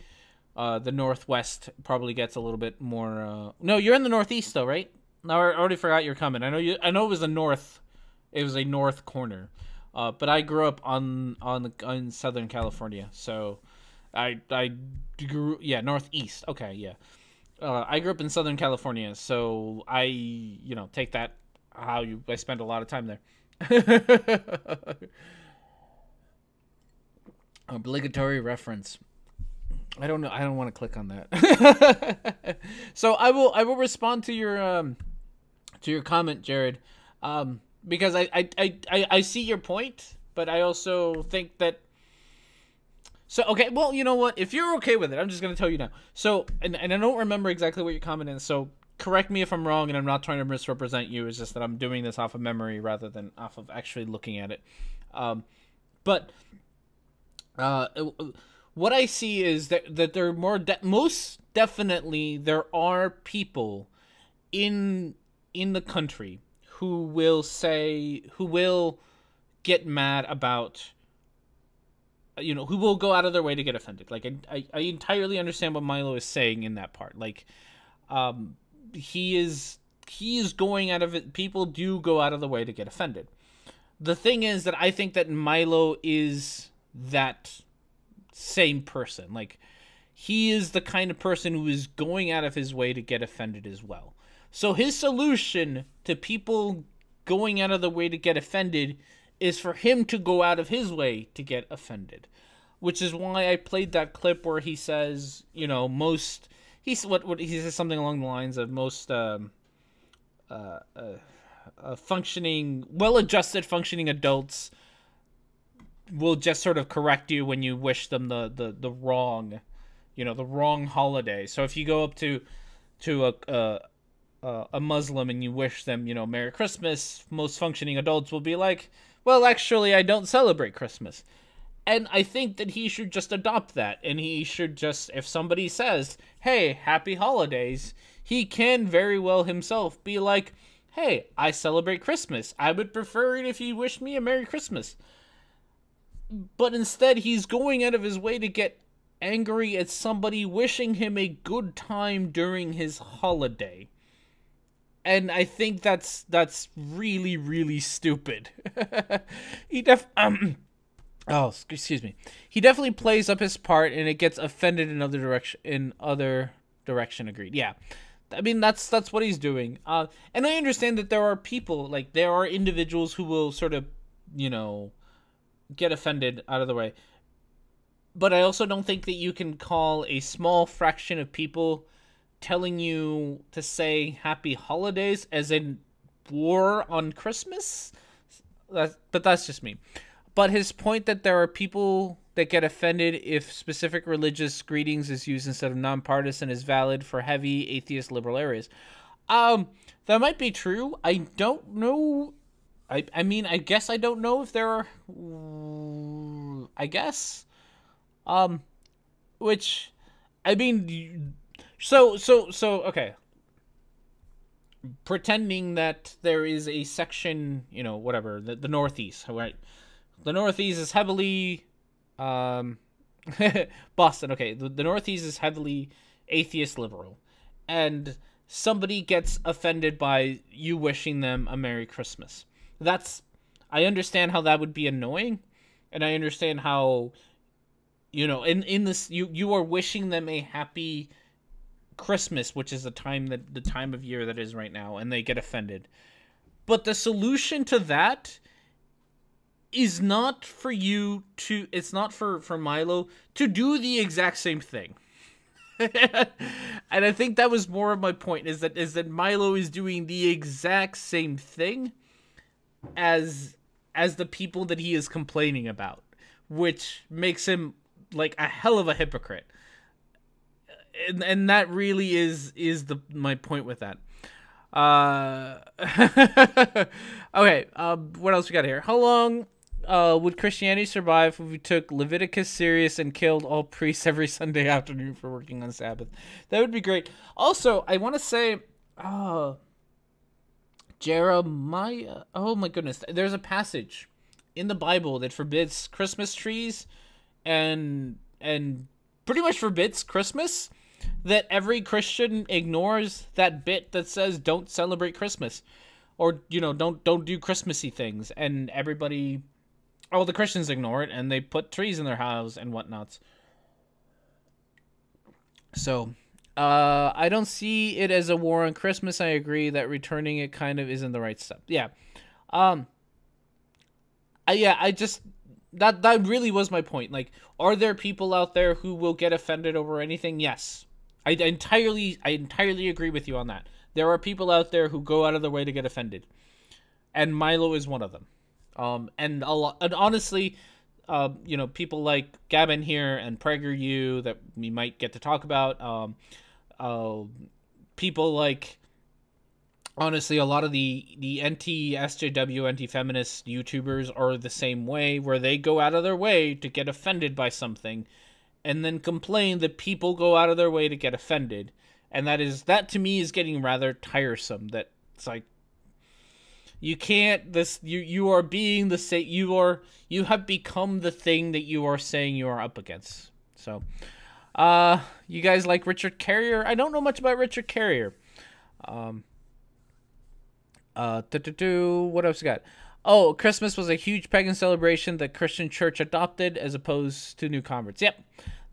the Northwest probably gets a little bit more. No, you're in the Northeast though, right? No, I already forgot your comment. I know it was the North. It was a north corner, but I grew up in Southern California, so I grew Northeast. Okay, yeah. I grew up in Southern California, so I take that I spent a lot of time there. Obligatory reference. I don't know. I don't want to click on that. So I will respond to your comment, Jared. Because I see your point, but I also think that. So, okay, well, you know what? If you're okay with it, I'm just going to tell you now. So, and I don't remember exactly what your comment is, so correct me if I'm wrong, and I'm not trying to misrepresent you. It's just that I'm doing this off of memory rather than off of actually looking at it. But what I see is that there are most definitely there are people in the country who will get mad about, who will go out of their way to get offended. Like, I entirely understand what Milo is saying in that part. Like, he is going out of it. People do go out of the way to get offended. The thing is that I think that Milo is that same person. Like, he is the kind of person who is going out of his way to get offended as well. So his solution to people going out of the way to get offended is for him to go out of his way to get offended. Which is why I played that clip where he says, he says something along the lines of most functioning, well-adjusted functioning adults will just sort of correct you when you wish them the wrong, the wrong holiday. So if you go up to a Muslim and you wish them, Merry Christmas, most functioning adults will be like, well, actually, I don't celebrate Christmas. And I think that he should just adopt that. And he should just, if somebody says, hey, happy holidays, he can very well himself be like, hey, I celebrate Christmas. I would prefer it if you wished me a Merry Christmas. But instead, he's going out of his way to get angry at somebody wishing him a good time during his holiday. And I think that's really, really stupid. Excuse me. He definitely plays up his part, and it gets offended in other direction. Agreed. Yeah, I mean that's what he's doing. And I understand that there are people, like there are individuals who will sort of, get offended out of the way. But I also don't think that you can call a small fraction of people telling you to say happy holidays as in war on Christmas. But that's just me. but his point that there are people that get offended if specific religious greetings is used instead of nonpartisan is valid for heavy atheist liberal areas. That might be true. I don't know. I mean, I guess I don't know if there are. I guess. Which, I mean, so okay. Pretending that there is a section, you know, whatever, the Northeast, right? The Northeast is heavily, Boston. Okay, the Northeast is heavily atheist liberal, and somebody gets offended by you wishing them a Merry Christmas. I understand how that would be annoying, and I understand how, you know, in this, you are wishing them a happy Christmas, which is the time of year that is right now, and they get offended. But the solution to that is not for you to, it's not for Milo to do the exact same thing. And I think that was more of my point, is that Milo is doing the exact same thing as the people that he is complaining about, which makes him like a hell of a hypocrite. And that really is my point with that. Okay, what else we got here? How long would Christianity survive if we took Leviticus serious and killed all priests every Sunday afternoon for working on Sabbath? That would be great. Also, I want to say, Jeremiah, oh my goodness, there's a passage in the Bible that forbids Christmas trees and pretty much forbids Christmas, that every Christian ignores that bit that says don't celebrate Christmas, or, you know, don't do Christmassy things, and everybody, all the Christians ignore it, and they put trees in their house and whatnots. So, I don't see it as a war on Christmas. I agree that returning it kind of isn't the right step. Yeah. I just, that really was my point. Like, are there people out there who will get offended over anything? Yes. I entirely agree with you on that. There are people out there who go out of their way to get offended, and Milo is one of them. And honestly, you know, people like Gavin here and Prager U that we might get to talk about. People like, honestly, a lot of the anti-SJW, anti-feminist YouTubers are the same way, where they go out of their way to get offended by something, and then complain that people go out of their way to get offended. And that to me is getting rather tiresome. That it's like, you can't, you are being the same, you have become the thing that you are saying you are up against. So, you guys like Richard Carrier? I don't know much about Richard Carrier. What else we got? Oh, Christmas was a huge pagan celebration that Christian church adopted as opposed to new converts. Yep.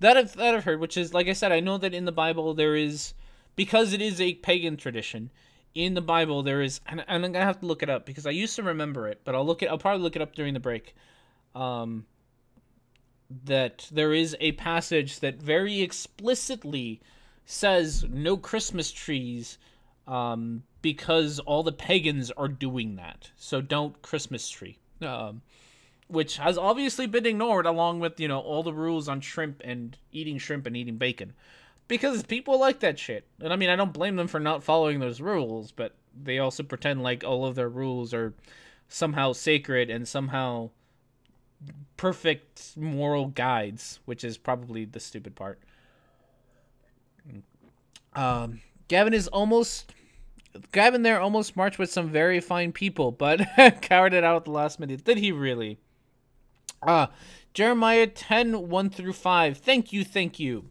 That I've heard, which is, like I said, I know that in the Bible there is, because it is a pagan tradition, in the Bible there is, and I'm going to have to look it up because I used to remember it, but I'll probably look it up during the break. That there is a passage that very explicitly says no Christmas trees, because all the pagans are doing that. So don't Christmas tree. Which has obviously been ignored, along with, you know, all the rules on shrimp and eating bacon. Because people like that shit. And I mean, I don't blame them for not following those rules, but they also pretend like all of their rules are somehow sacred and somehow perfect moral guides, which is probably the stupid part. Gavin there almost marched with some very fine people, but cowered it out at the last minute. Did he really? Jeremiah 10:1-5. Thank you.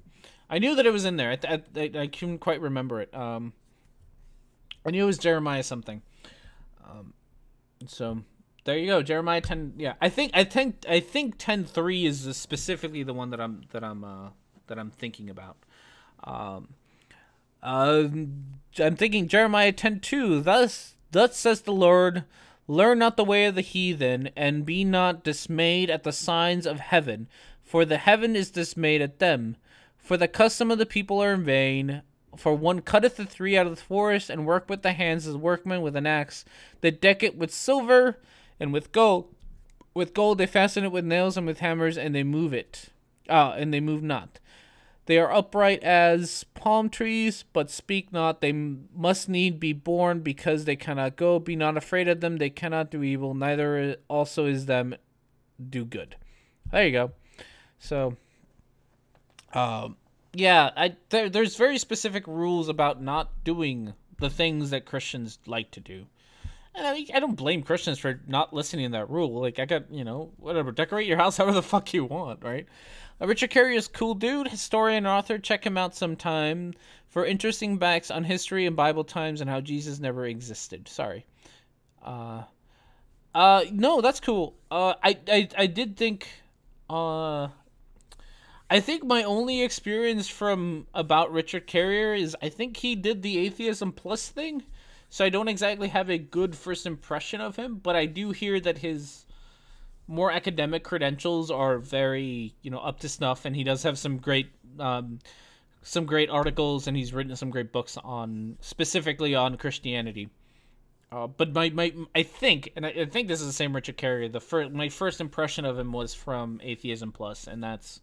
I knew that it was in there. I couldn't quite remember it. I knew it was Jeremiah something. So there you go, Jeremiah 10. Yeah, I think 10:3 is specifically the one that I'm thinking about. I'm thinking Jeremiah 10:2. Thus says the Lord, learn not the way of the heathen, and be not dismayed at the signs of heaven, for the heaven is dismayed at them. For the custom of the people are in vain. For one cutteth the tree out of the forest, and work with the hands as workmen with an axe, that deck it with silver and with gold, With gold they fasten it with nails and with hammers, and they move it. And they move not. They are upright as palm trees, but speak not. They must need be born, because they cannot go. Be not afraid of them. They cannot do evil. Neither also is them do good. There you go. So, yeah, there's very specific rules about not doing the things that Christians like to do. And I don't blame Christians for not listening to that rule. Like, I got, whatever, decorate your house however the fuck you want, right? Richard Carrier is a cool dude, historian, author. Check him out sometime for interesting facts on history and Bible times and how Jesus never existed. Sorry. No, that's cool. I did think, I think my only experience about Richard Carrier is I think he did the Atheism Plus thing. So I don't exactly have a good first impression of him, but I do hear that his more academic credentials are very, up to snuff, and he does have some great articles, and he's written some great books specifically on Christianity. But I think this is the same Richard Carrier. My first impression of him was from Atheism Plus, and that's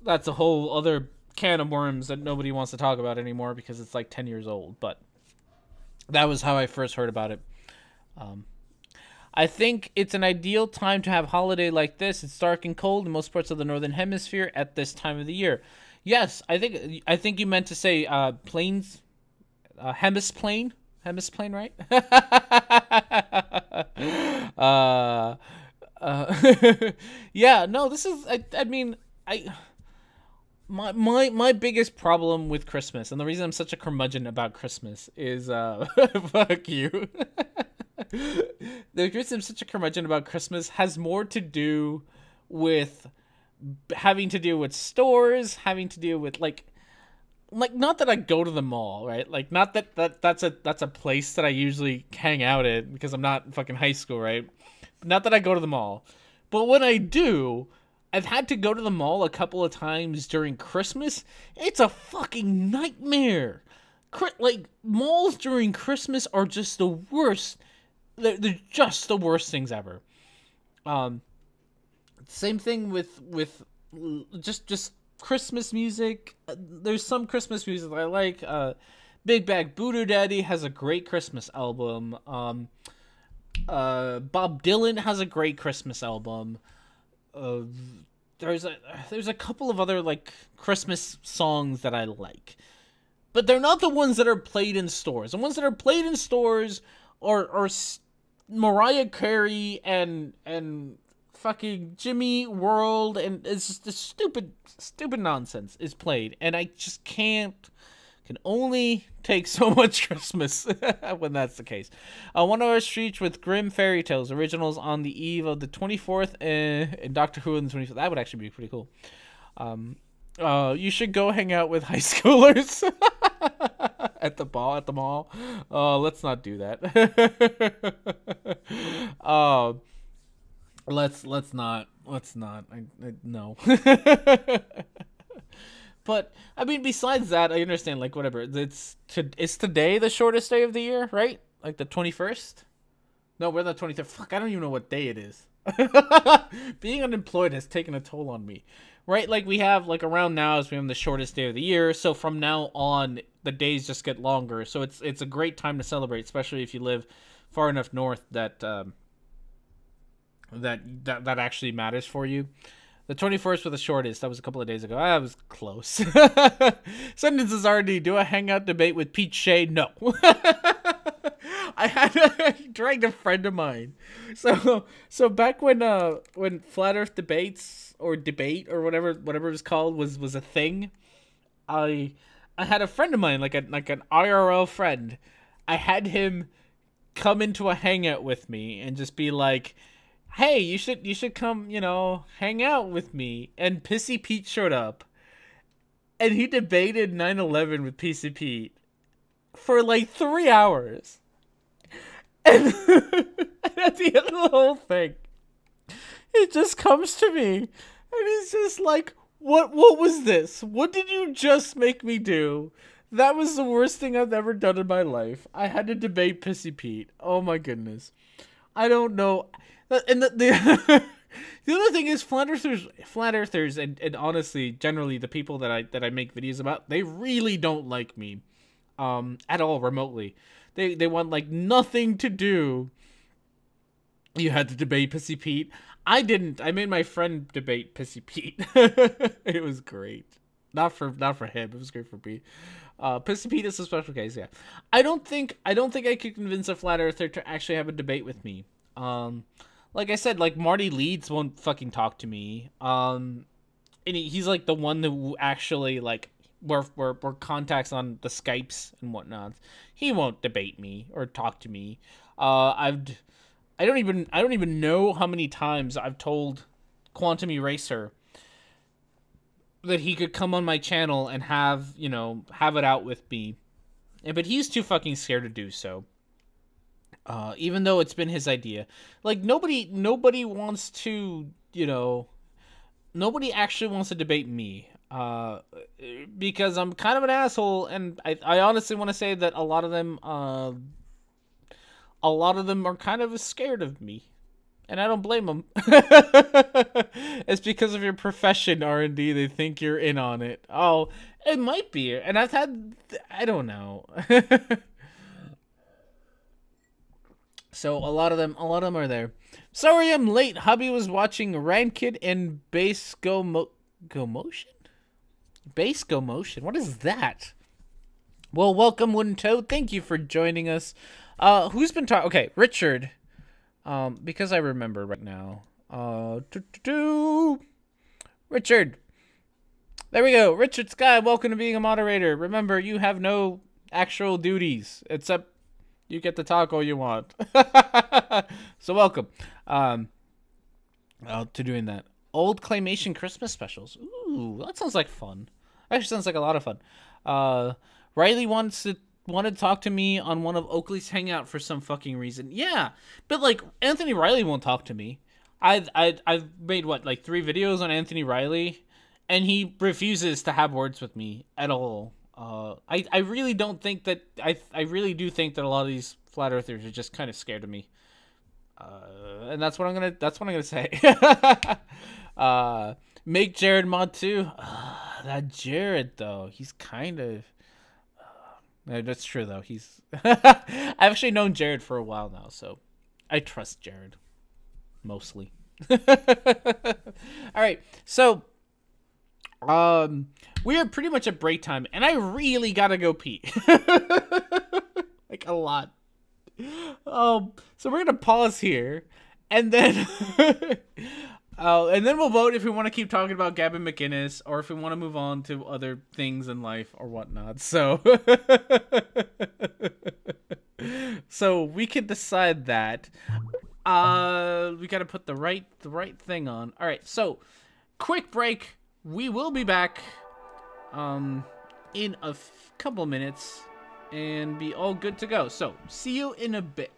a whole other can of worms that nobody wants to talk about anymore because it's like 10 years old. But that was how I first heard about it. I think it's an ideal time to have a holiday like this. It's dark and cold in most parts of the Northern Hemisphere at this time of the year. Yes, I think you meant to say plains, hemisplane, right? Yeah, no, this is. My biggest problem with Christmas, and the reason I'm such a curmudgeon about Christmas is fuck you. The reason I'm such a curmudgeon about Christmas has more to do with having to do with stores, having to do with like not that I go to the mall, right? Like not that's a place that I usually hang out at because I'm not in fucking high school, right? Not that I go to the mall. But when I do, I've had to go to the mall a couple of times during Christmas. It's a fucking nightmare. Like, malls during Christmas are just the worst. They're just the worst things ever. Same thing with just Christmas music. There's some Christmas music that I like. Big Bag Voodoo Daddy has a great Christmas album. Bob Dylan has a great Christmas album. There's a couple of other like Christmas songs that I like, but they're not the ones that are played in stores. The ones that are played in stores are Mariah Carey and fucking Jimmy World, and it's just the stupid nonsense is played, and I just can only take so much Christmas when that's the case. 1 Hour Streets with Grimm Fairy Tales originals on the eve of the 24th and Doctor Who on the 25th. That would actually be pretty cool. You should go hang out with high schoolers at the mall. Let's not do that. Let's not. No. But I mean, besides that, I understand. Like, whatever. It's today the shortest day of the year, right? Like the 21st. No, we're the 23rd. Fuck, I don't even know what day it is. Being unemployed has taken a toll on me, right? Like we have around now is we have the shortest day of the year. So from now on, the days just get longer. So it's a great time to celebrate, especially if you live far enough north that that actually matters for you. The 21st was the shortest. That was a couple of days ago. I was close. Sentences already. Do a hangout debate with Pete Shea? No. I dragged a friend of mine. So back when Flat Earth debates or debate or whatever it was called was a thing, I had a friend of mine, like an IRL friend. I had him come into a hangout with me and just be like, hey, you should come, hang out with me. And Pissy Pete showed up. And he debated 9/11 with Pissy Pete for like 3 hours. And at the end of the whole thing, he just comes to me and he's just like, what was this? What did you just make me do? That was the worst thing I've ever done in my life. I had to debate Pissy Pete. Oh my goodness. I don't know. And the other thing is flat earthers, and honestly, generally the people that I make videos about, they really don't like me, at all remotely. They want like nothing to do. You had to debate Pissy Pete. I didn't. I made my friend debate Pissy Pete. It was great. Not for him. It was great for me. Pissy Pete is a special case. Yeah. I don't think I could convince a flat earther to actually have a debate with me. Like I said, like Marty Leeds won't fucking talk to me. And he's like the one who actually like we're contacts on the Skypes and whatnot. He won't debate me or talk to me. I don't even know how many times I've told Quantum Eraser that he could come on my channel and have it out with me. But he's too fucking scared to do so. Even though it's been his idea. Like nobody wants to, nobody actually wants to debate me. Because I'm kind of an asshole, and I honestly want to say that a lot of them are kind of scared of me, and I don't blame them. It's because of your profession, R&D. They think you're in on it. Oh, it might be, and I don't know. So a lot of them are there. Sorry I'm late. Hubby was watching Rankid and Base Go Motion. Base Go Motion. What is that? Well, welcome, Wooden Toad. Thank you for joining us. Who's been talking? Okay, Richard. Because I remember right now. Richard. There we go. Richard Sky, welcome to being a moderator. Remember, you have no actual duties except you get to talk all you want. So welcome. To doing that. Old claymation Christmas specials. Ooh, that sounds like fun. Actually, sounds like a lot of fun. Riley wanted to talk to me on one of Oakley's Hangout for some fucking reason. Yeah, but like Anthony Riley won't talk to me. I've made like 3 videos on Anthony Riley, and he refuses to have words with me at all. I really don't think that I really do think that a lot of these flat earthers are just kind of scared of me. And that's what I'm gonna say. Make Jared mod too. That Jared though, he's kind of. That's true though. He's. I've actually known Jared for a while now, so I trust Jared mostly. All right, so we are pretty much at break time, and I really gotta go pee. Like a lot. So we're gonna pause here, and then we'll vote if we want to keep talking about Gavin McInnes or if we want to move on to other things in life or whatnot. So, so we can decide that. We gotta put the right thing on. All right, so quick break. We will be back, in a couple minutes, and be all good to go. So see you in a bit.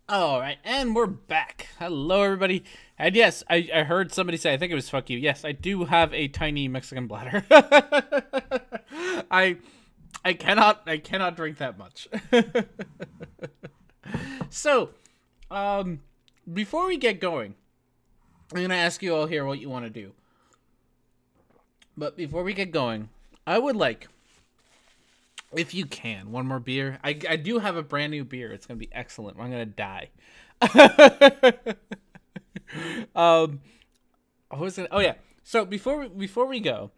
All right, and we're back. Hello, everybody. And yes, I heard somebody say, I think it was fuck you. Yes, I do have a tiny Mexican bladder. I cannot drink that much. So, before we get going, I'm going to ask you all here what you want to do. But before we get going, I would like, if you can, one more beer. I do have a brand new beer. It's going to be excellent. I'm going to die. Oh yeah. So before we go,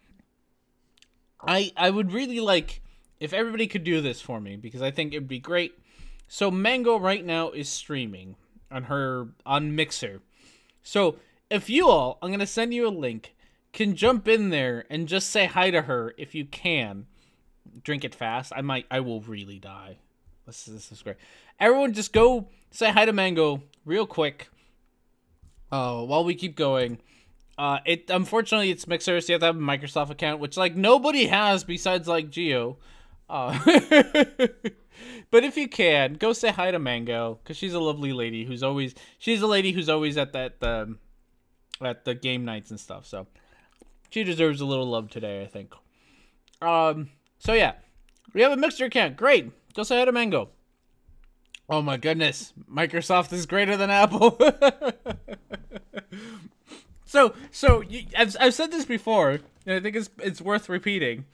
I would really like if everybody could do this for me, because I think it'd be great. So Mango right now is streaming on Mixer. So if you all, I'm going to send you a link, can jump in there and just say hi to her if you can. Drink it fast. I will really die. This is great. Everyone just go say hi to Mango real quick. While we keep going. Unfortunately it's Mixer, so you have to have a Microsoft account, which like nobody has besides like Geo. But if you can, go say hi to Mango, because she's a lovely lady who's always at the game nights and stuff. So she deserves a little love today, I think. So yeah, we have a Mixer account. Great. Go say hi to Mango. Oh my goodness. Microsoft is greater than Apple. So I've said this before, and I think it's worth repeating.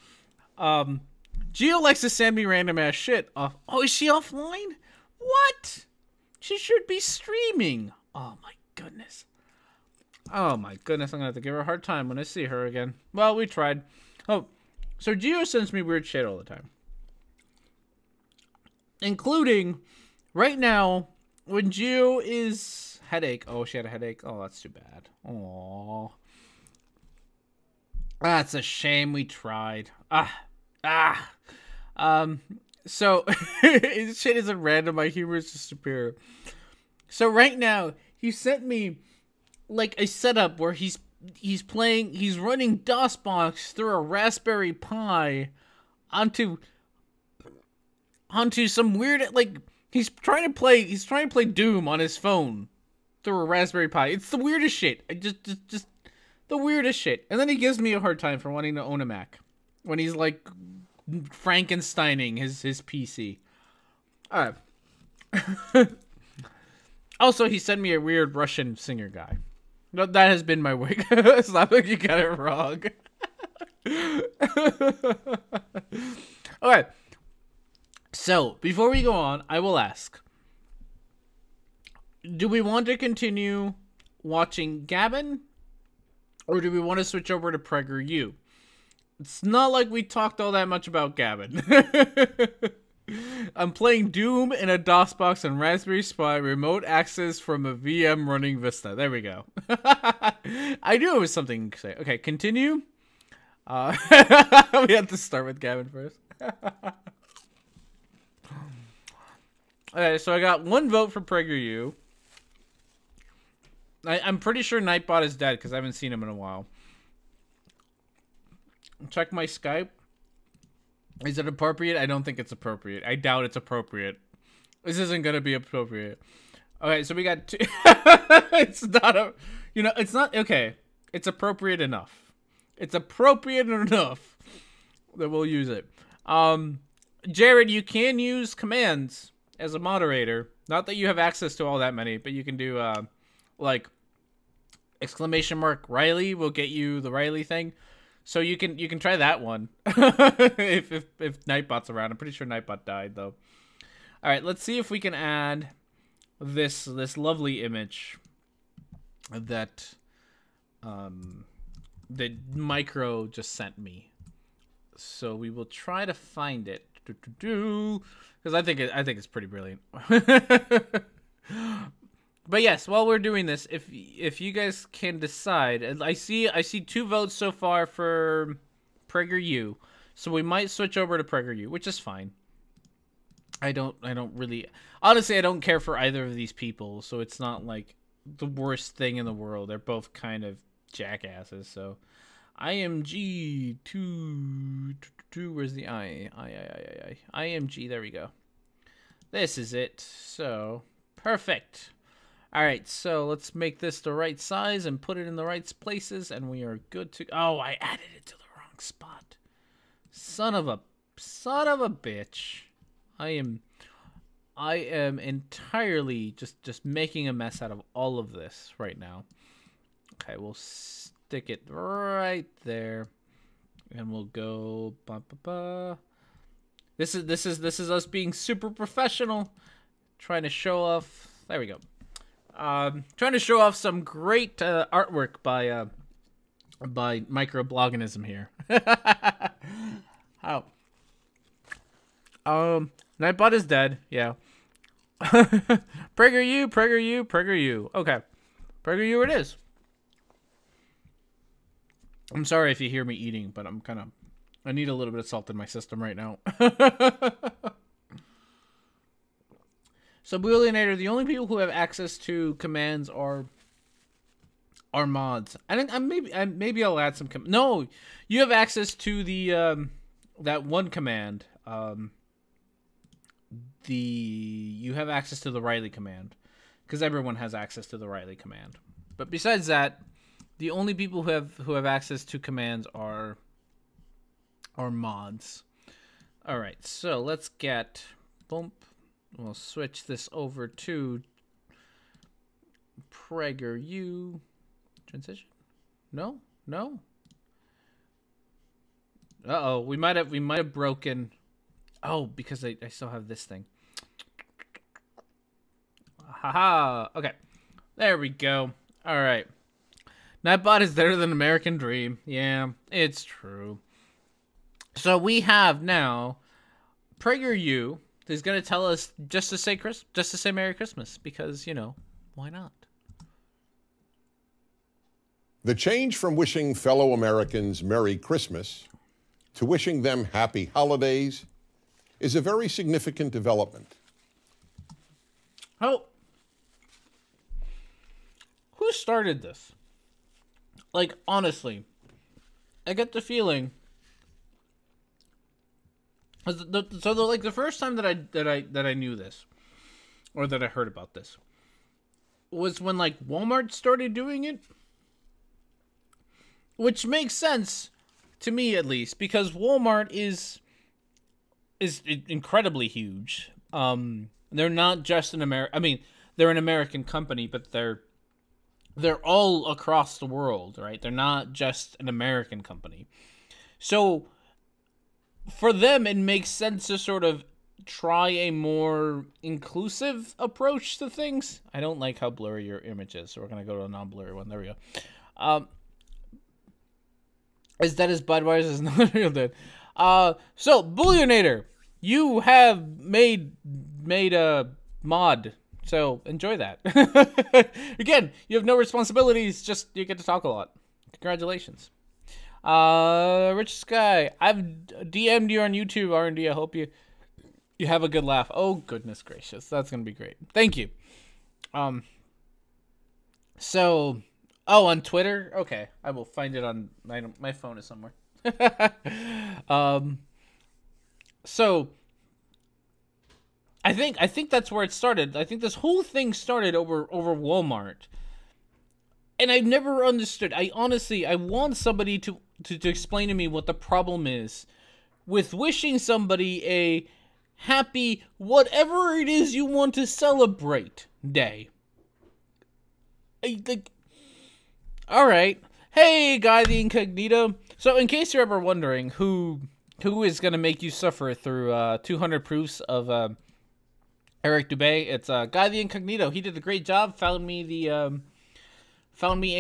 Gio likes to send me random ass shit off. Oh, is she offline? What? She should be streaming. Oh my goodness. Oh my goodness, I'm gonna have to give her a hard time when I see her again. Well, we tried. Oh. So Gio sends me weird shit all the time. Including, right now, when Gio is headache. Oh, she had a headache. Oh, that's too bad. Aww. That's a shame, we tried. So, shit isn't random. My humor is just superior. So right now, he sent me, like, a setup where he's running DOSBox through a Raspberry Pi onto some weird, like, he's trying to play Doom on his phone through a Raspberry Pi. It's the weirdest shit. Just the weirdest shit. And then he gives me a hard time for wanting to own a Mac when he's like Frankensteining his PC. All right. Also, he sent me a weird Russian singer guy. No, that has been my week. It's not like you got it wrong. Okay. So, before we go on, I will ask. Do we want to continue watching Gavin? Or do we want to switch over to Prager U? It's not like we talked all that much about Gavin. I'm playing Doom in a DOSBox on Raspberry Pi, remote access from a VM running Vista. There we go. I knew it was something to say. Okay, continue. We have to start with Gavin first. Okay, so I got one vote for Prager U. I'm pretty sure Nightbot is dead because I haven't seen him in a while. Check my Skype. Is it appropriate? I don't think it's appropriate. I doubt it's appropriate. This isn't going to be appropriate. Okay, so we got two. It's not a... You know, it's not... Okay. It's appropriate enough. It's appropriate enough that we'll use it. Jared, you can use commands as a moderator. Not that you have access to all that many, but you can do, like, exclamation mark Riley will get you the Riley thing. So you can try that one if Nightbot's around. I'm pretty sure Nightbot died though. All right, let's see if we can add this lovely image that that Micro just sent me. So we will try to find it because I think it's pretty brilliant. But yes, while we're doing this, if you guys can decide, I see 2 votes so far for Prager U, so we might switch over to Prager U, which is fine. I don't really, honestly, I don't care for either of these people, so it's not like the worst thing in the world. They're both kind of jackasses. So, IMG 2, where's the IMG? There we go. This is it. So. Perfect. All right, so let's make this the right size and put it in the right places, and we are good to... Oh, I added it to the wrong spot. Son of a bitch. I am entirely just making a mess out of all of this right now. Okay, we'll stick it right there, and we'll go. This is us being super professional, trying to show off. There we go. Trying to show off some great artwork by microbloganism here. How? Nightbot is dead. Yeah. Prager U, Prager U, Prager U. Okay. Prager U it is. I'm sorry if you hear me eating, but I need a little bit of salt in my system right now. So Booleanator, the only people who have access to commands are mods. Maybe I'll add some no, you have access to the that one command. You have access to the Riley command, because everyone has access to the Riley command. But besides that, the only people who have access to commands are mods. All right, so let's get bump. We'll switch this over to Prager U. Transition? No. Uh-oh, we might have broken. Oh, because I still have this thing. Haha. Okay. There we go. All right. Nightbot is better than American Dream. Yeah, it's true. So we have now Prager U is going to tell us just to say Merry Christmas, because, why not? The change from wishing fellow Americans Merry Christmas to wishing them Happy Holidays is a very significant development. Oh. Who started this? Like, honestly, I get the feeling... the first time that I knew this, or that I heard about this, was when, like, Walmart started doing it. Which makes sense, to me at least, because Walmart is incredibly huge. They're not just they're an American company, but they're all across the world, right? They're not just an American company. So for them, it makes sense to sort of try a more inclusive approach to things. I don't like how blurry your image is, so we're going to go to a non-blurry one. There we go. Is that as Budweiser is not real dead? So, Booleanator, you have made a mod, so enjoy that. Again, you have no responsibilities, just you get to talk a lot. Congratulations. Rich Sky, I've DM'd you on YouTube, R&D. I hope you have a good laugh. Oh, goodness gracious. That's going to be great. Thank you. On Twitter? Okay. I will find it on my phone is somewhere. So I think that's where it started. I think this whole thing started over Walmart. And I've never understood. I want somebody to explain to me what the problem is with wishing somebody a happy, whatever it is you want to celebrate day. All right. Hey, Guy the Incognito. So in case you're ever wondering who is going to make you suffer through 200 proofs of Eric Dubé, it's Guy the Incognito. He did a great job. Found me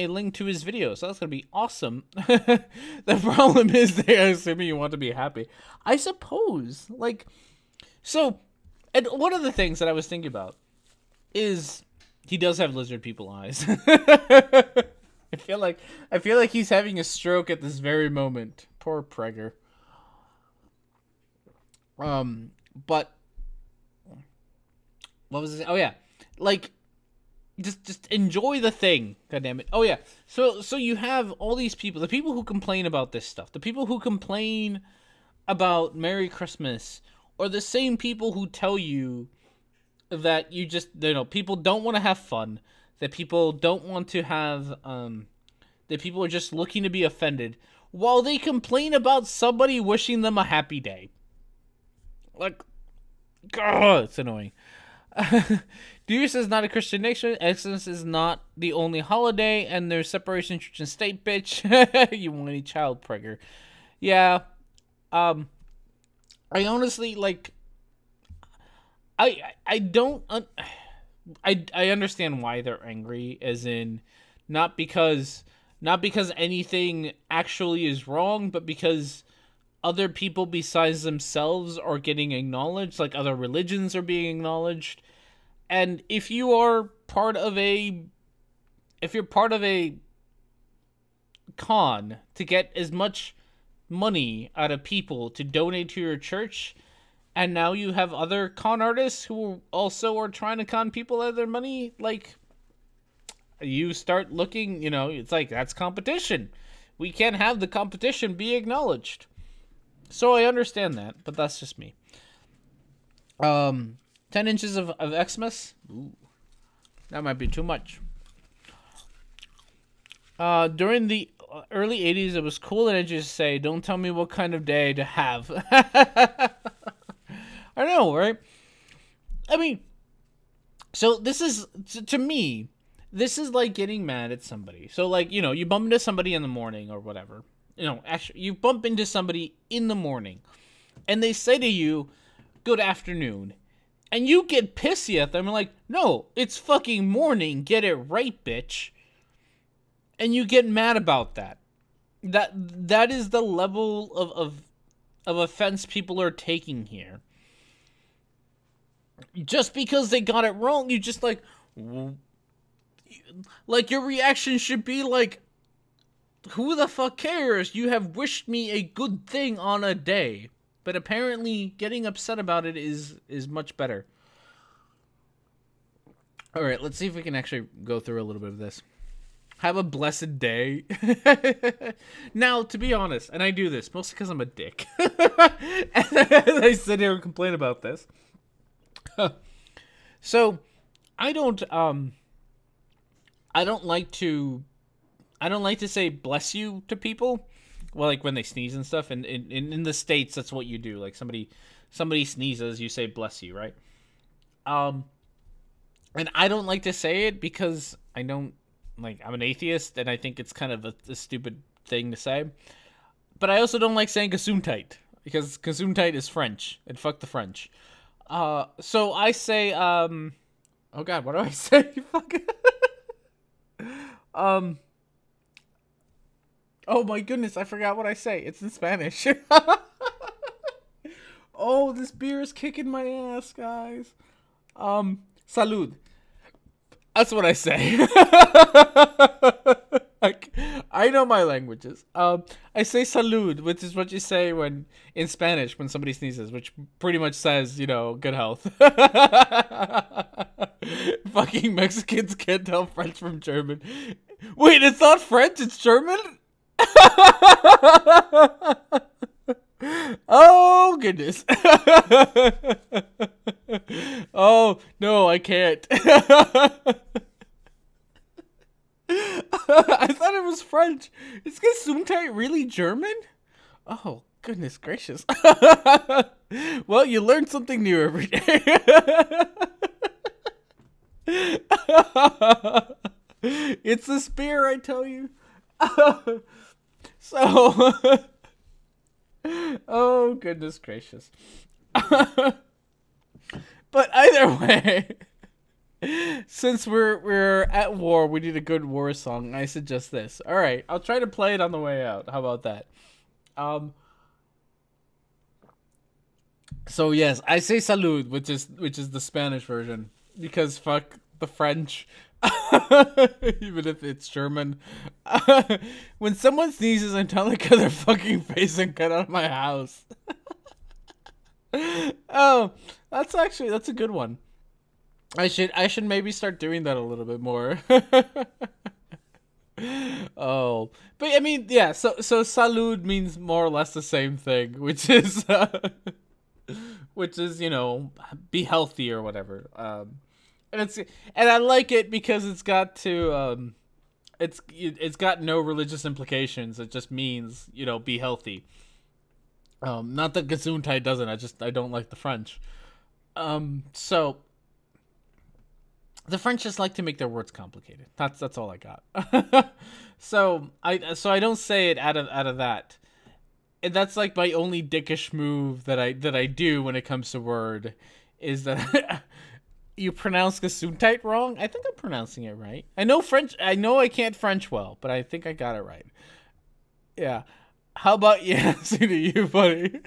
a link to his video, so that's going to be awesome. The problem is they're assuming you want to be happy. I suppose. And one of the things that I was thinking about is he does have lizard people eyes. I feel like he's having a stroke at this very moment. Poor Prager. But what was it? Oh yeah, just enjoy the thing. God damn it. Oh yeah. So you have all these people, the people who complain about this stuff, the people who complain about Merry Christmas, or the same people who tell you that you just, people don't want to have fun, that people don't want to have, that people are just looking to be offended while they complain about somebody wishing them a happy day. Like, God, it's annoying. Deus is not a Christian nation. Xmas is not the only holiday, and there's separation church and state, bitch. You whiny child, Prager. Yeah. I honestly, like, I don't I understand why they're angry, as in not because anything actually is wrong, but because other people besides themselves are getting acknowledged, like other religions are being acknowledged. And if you're part of a con to get as much money out of people to donate to your church, and now you have other con artists who also are trying to con people out of their money, like, you start looking, it's like, that's competition. We can't have the competition be acknowledged. So I understand that, but that's just me. 10 inches of Xmas? Ooh, that might be too much. During the early 80s, it was cool and edgy to say, don't tell me what kind of day to have. I know, right? I mean, so this is, to me, this is like getting mad at somebody. So, like, you bump into somebody in the morning or whatever. Actually, you bump into somebody in the morning, and they say to you, good afternoon. And you get pissy at them and like, no, it's fucking morning. Get it right, bitch. And you get mad about that. That is the level of offense people are taking here. Just because they got it wrong, you just like your reaction should be like, who the fuck cares? You have wished me a good thing on a day. But apparently getting upset about it is much better. Alright, let's see if we can actually go through a little bit of this. Have a blessed day. Now, to be honest, and I do this mostly because I'm a dick. And I sit here and complain about this. So, I don't like to say bless you to people. Well, like when they sneeze and stuff, and in the States, that's what you do. Like somebody sneezes, you say bless you, right? And I don't like to say it because I'm an atheist, and I think it's kind of a stupid thing to say. But I also don't like saying Gesundheit, because Gesundheit is French, and fuck the French. So I say, oh god, what do I say? Fuck. Oh my goodness, I forgot what I say. It's in Spanish. Oh, this beer is kicking my ass, guys. Salud. That's what I say. I know my languages. I say salud, which is what you say in Spanish when somebody sneezes, which pretty much says, good health. Fucking Mexicans can't tell French from German. Wait, it's not French, it's German? Oh, goodness. Oh, no, I can't. I thought it was French. Is Gesundheit really German? Oh, goodness gracious. Well, you learn something new every day. It's the spear, I tell you. So, oh, goodness gracious. But either way, since we're at war, we need a good war song. I suggest this. All right, I'll try to play it on the way out. How about that? So yes, I say salud, which is the Spanish version, because fuck the French. Even if it's German. When someone sneezes, I tell them to cut their fucking face and get out of my house. Oh, that's a good one. I should maybe start doing that a little bit more. Oh, but I mean, yeah. So salud means more or less the same thing, which is which is, you know, be healthy or whatever. And I like it because it's got no religious implications. It just means, you know, be healthy. Not that Gesundheit doesn't. I don't like the French. So the French just like to make their words complicated. That's all I got. So I don't say it out of that. And that's like my only dickish move that I do when it comes to word, is that you pronounce Gesundheit wrong. I think I'm pronouncing it right. I know French. I know I can't French well, but I think I got it right. Yeah. How about Yancey to you, buddy?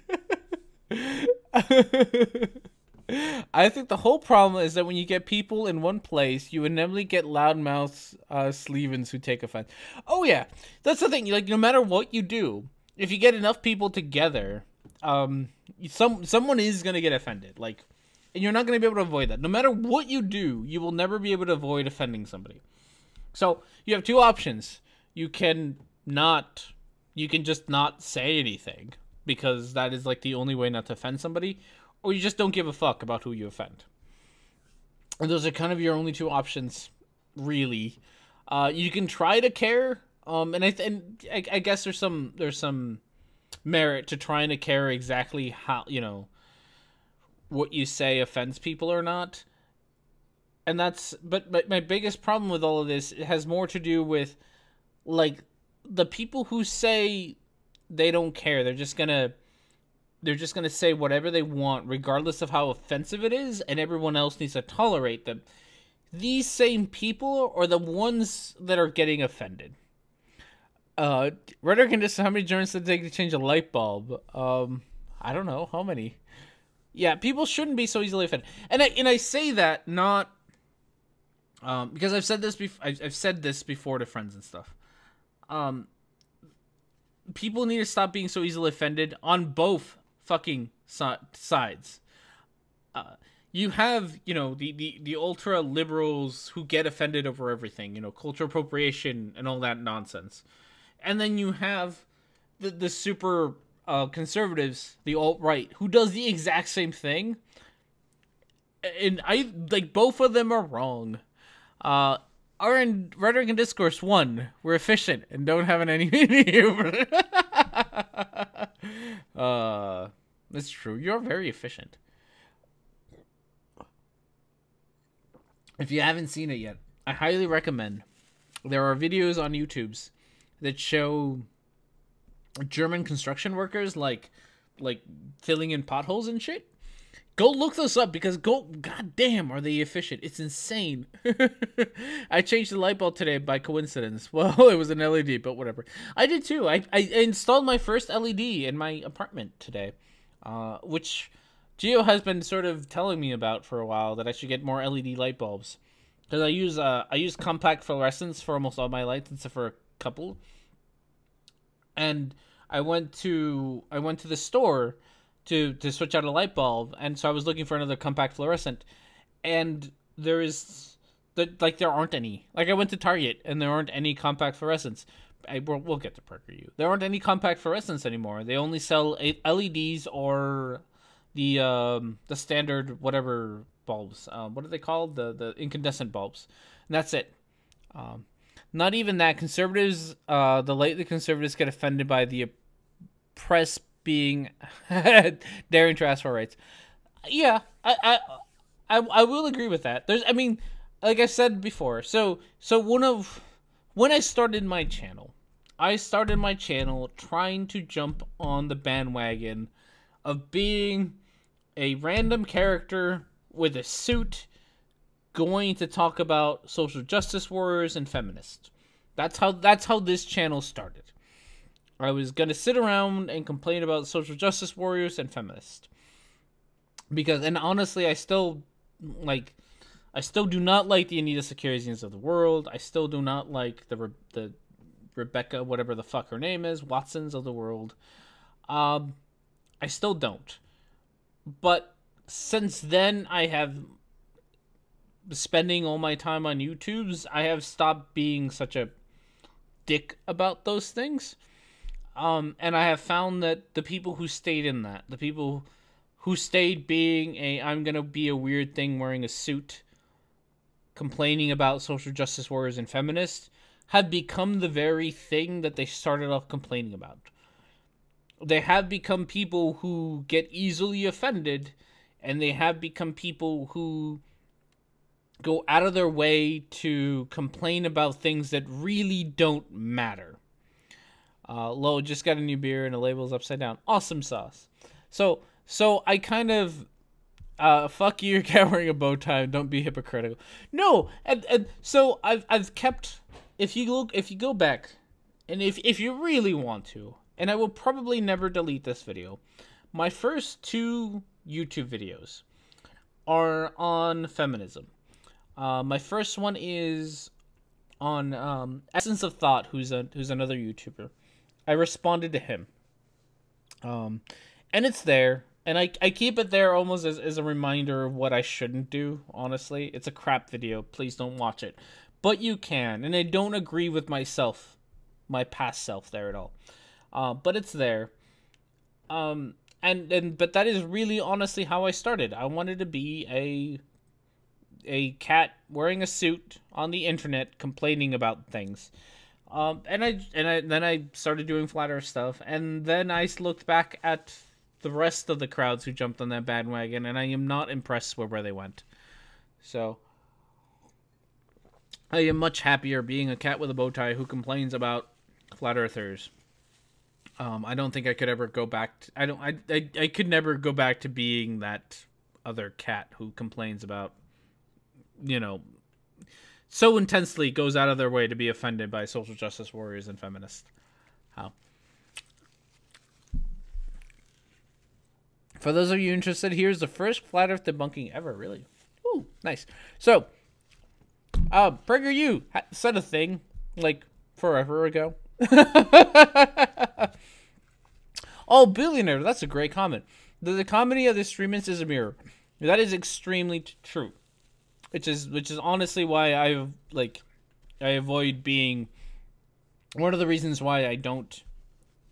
I think the whole problem is that when you get people in one place, you inevitably get loudmouths, Slevens who take offense. Oh yeah, that's the thing. Like, no matter what you do, if you get enough people together, someone is gonna get offended. Like, and you're not gonna be able to avoid that. No matter what you do, you will never be able to avoid offending somebody. So you have two options. You can just not say anything, because that is like the only way not to offend somebody. Or you just don't give a fuck about who you offend. And those are kind of your only two options, really. You can try to care, and I guess there's some merit to trying to care exactly how, you know, what you say offends people or not. And but my biggest problem with all of this, it has more to do with, like, the people who say they don't care. They're just gonna say whatever they want, regardless of how offensive it is, and everyone else needs to tolerate them. These same people are the ones that are getting offended. Rhetoric and Discourse, how many journeys did it take to change a light bulb? I don't know, how many? Yeah, people shouldn't be so easily offended. And I say that not because I've said this before to friends and stuff. People need to stop being so easily offended on both fucking sides. You have, you know, the ultra liberals who get offended over everything, you know, cultural appropriation and all that nonsense. And then you have the super conservatives, the alt-right, who does the exact same thing. And I like both of them are wrong. Are in Rhetoric and Discourse 1, we're efficient and don't have any humor. That's true. You're very efficient. If you haven't seen it yet, I highly recommend. There are videos on YouTube's that show German construction workers like filling in potholes and shit. Go look those up, because goddamn, are they efficient? It's insane. I changed the light bulb today by coincidence. Well, it was an LED, but whatever. I did too. I installed my first LED in my apartment today, which Gio has been sort of telling me about for a while, that I should get more LED light bulbs, because I use compact fluorescents for almost all my lights except for a couple. And I went to the store to switch out a light bulb, and so I was looking for another compact fluorescent, and there aren't any. Like, I went to Target and there aren't any compact fluorescents. We'll get to Prager U. There aren't any compact fluorescents anymore. They only sell LEDs or the standard whatever bulbs. What are they called? The incandescent bulbs, and that's it. Not even that. Conservatives, the lately conservatives get offended by the press being daring to ask for rights. Yeah, I will agree with that. Like I said before, so when I started my channel trying to jump on the bandwagon of being a random character with a suit going to talk about social justice warriors and feminists. That's how this channel started. I was going to sit around and complain about social justice warriors and feminists. And honestly, I still do not like the Anita Sakarizians of the world. I still do not like the Rebecca, whatever the fuck her name is, Watsons of the world. I still don't. But since then, I have spending all my time on YouTube's, I have stopped being such a dick about those things. And I have found that the people who stayed in that, the people who stayed being a I'm gonna be a weird thing wearing a suit, complaining about social justice warriors and feminists, have become the very thing that they started off complaining about. They have become people who get easily offended, and they have become people who go out of their way to complain about things that really don't matter. Lo, just got a new beer and the label's upside down. Awesome sauce. So I kind of, fuck you, cat wearing a bow tie, don't be hypocritical. No, and so I've kept, if you go back, and if you really want to, and I will probably never delete this video, my first 2 YouTube videos are on feminism. My first one is on Essence of Thought, who's another YouTuber. I responded to him, and it's there, and I keep it there almost as a reminder of what I shouldn't do. Honestly, it's a crap video. Please don't watch it, but you can, and I don't agree with myself, my past self there at all. But it's there. But that is really honestly how I started. I wanted to be a cat wearing a suit on the internet complaining about things. Then I started doing flat earth stuff, and then I looked back at the rest of the crowds who jumped on that bandwagon, and I am not impressed with where they went. So I am much happier being a cat with a bow tie who complains about flat earthers. I don't think I could ever go back to, I could never go back to being that other cat who complains about, you know, so intensely goes out of their way to be offended by social justice warriors and feminists. How? For those of you interested, here's the first flat earth debunking ever, really. Ooh, nice. So, Prager U said a thing, like, forever ago. Oh, billionaire, that's a great comment. The comedy of the streamers is a mirror. That is extremely true. Which is honestly why I avoid being, one of the reasons why I don't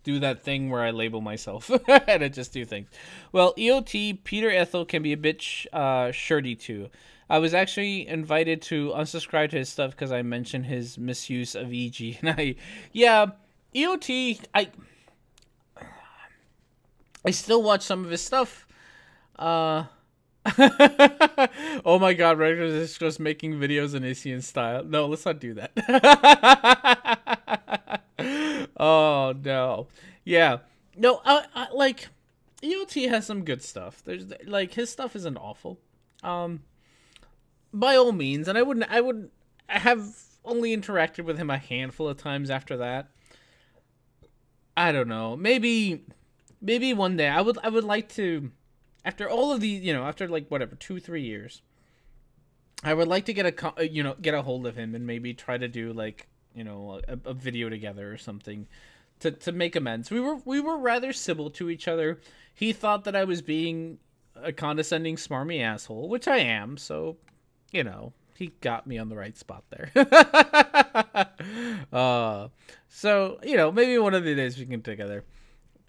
do that thing where I label myself and I just do things. Well, EOT Peter Ethel can be a bit shirty too. I was actually invited to unsubscribe to his stuff because I mentioned his misuse of EG, and EOT, I still watch some of his stuff. Oh my god, Rhetoric is just making videos in Asian style. No, let's not do that. Oh no. Yeah. No, I like EOT has some good stuff. There's like his stuff isn't awful. By all means, and I have only interacted with him a handful of times after that. I don't know. Maybe one day I would like to, after all of these, after like whatever 2-3 years, I would like to get a hold of him and maybe try to do like a video together or something to make amends. We were rather civil to each other. He thought that I was being a condescending, smarmy asshole, which I am. So he got me on the right spot there. So maybe one of the days we can get together.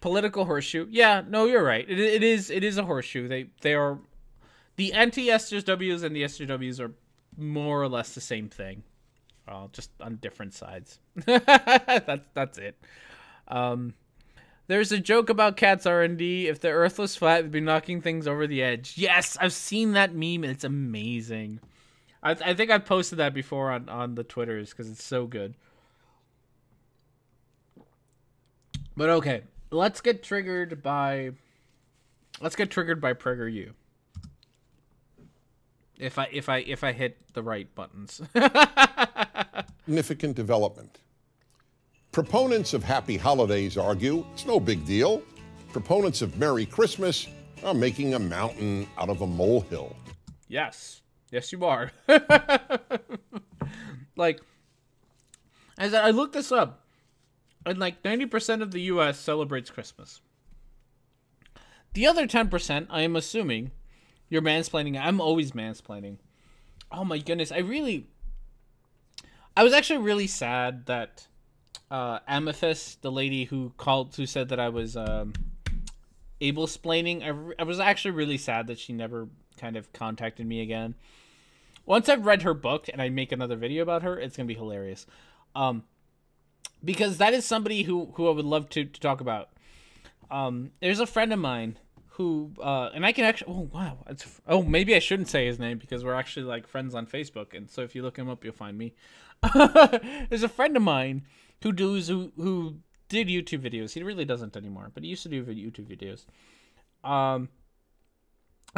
Political horseshoe. Yeah, no, you're right. It is a horseshoe. They are, the anti-SJWs and the SJWs are more or less the same thing, just on different sides. That's it. There's a joke about cats R&D. If the Earth was flat, it'd be knocking things over the edge. Yes, I've seen that meme. It's amazing. I think I've posted that before on the Twitters because it's so good. But okay. Let's get triggered by Prager U. If I hit the right buttons. Significant development. Proponents of happy holidays argue it's no big deal. Proponents of Merry Christmas are making a mountain out of a molehill. Yes. Yes, you are. Like, as I looked this up, and like 90% of the U.S. celebrates Christmas. The other 10%, I am assuming, you're mansplaining. I'm always mansplaining. Oh my goodness, I was actually really sad that Amethyst, the lady who said that I was able-splaining. I was actually really sad that she never kind of contacted me again. Once I've read her book and I make another video about her, it's gonna be hilarious. Because that is somebody who I would love to talk about. There's a friend of mine who, and I can actually, oh wow, maybe I shouldn't say his name because we're actually like friends on Facebook, and so if you look him up, you'll find me. There's a friend of mine who did YouTube videos. He really doesn't anymore, but he used to do YouTube videos. And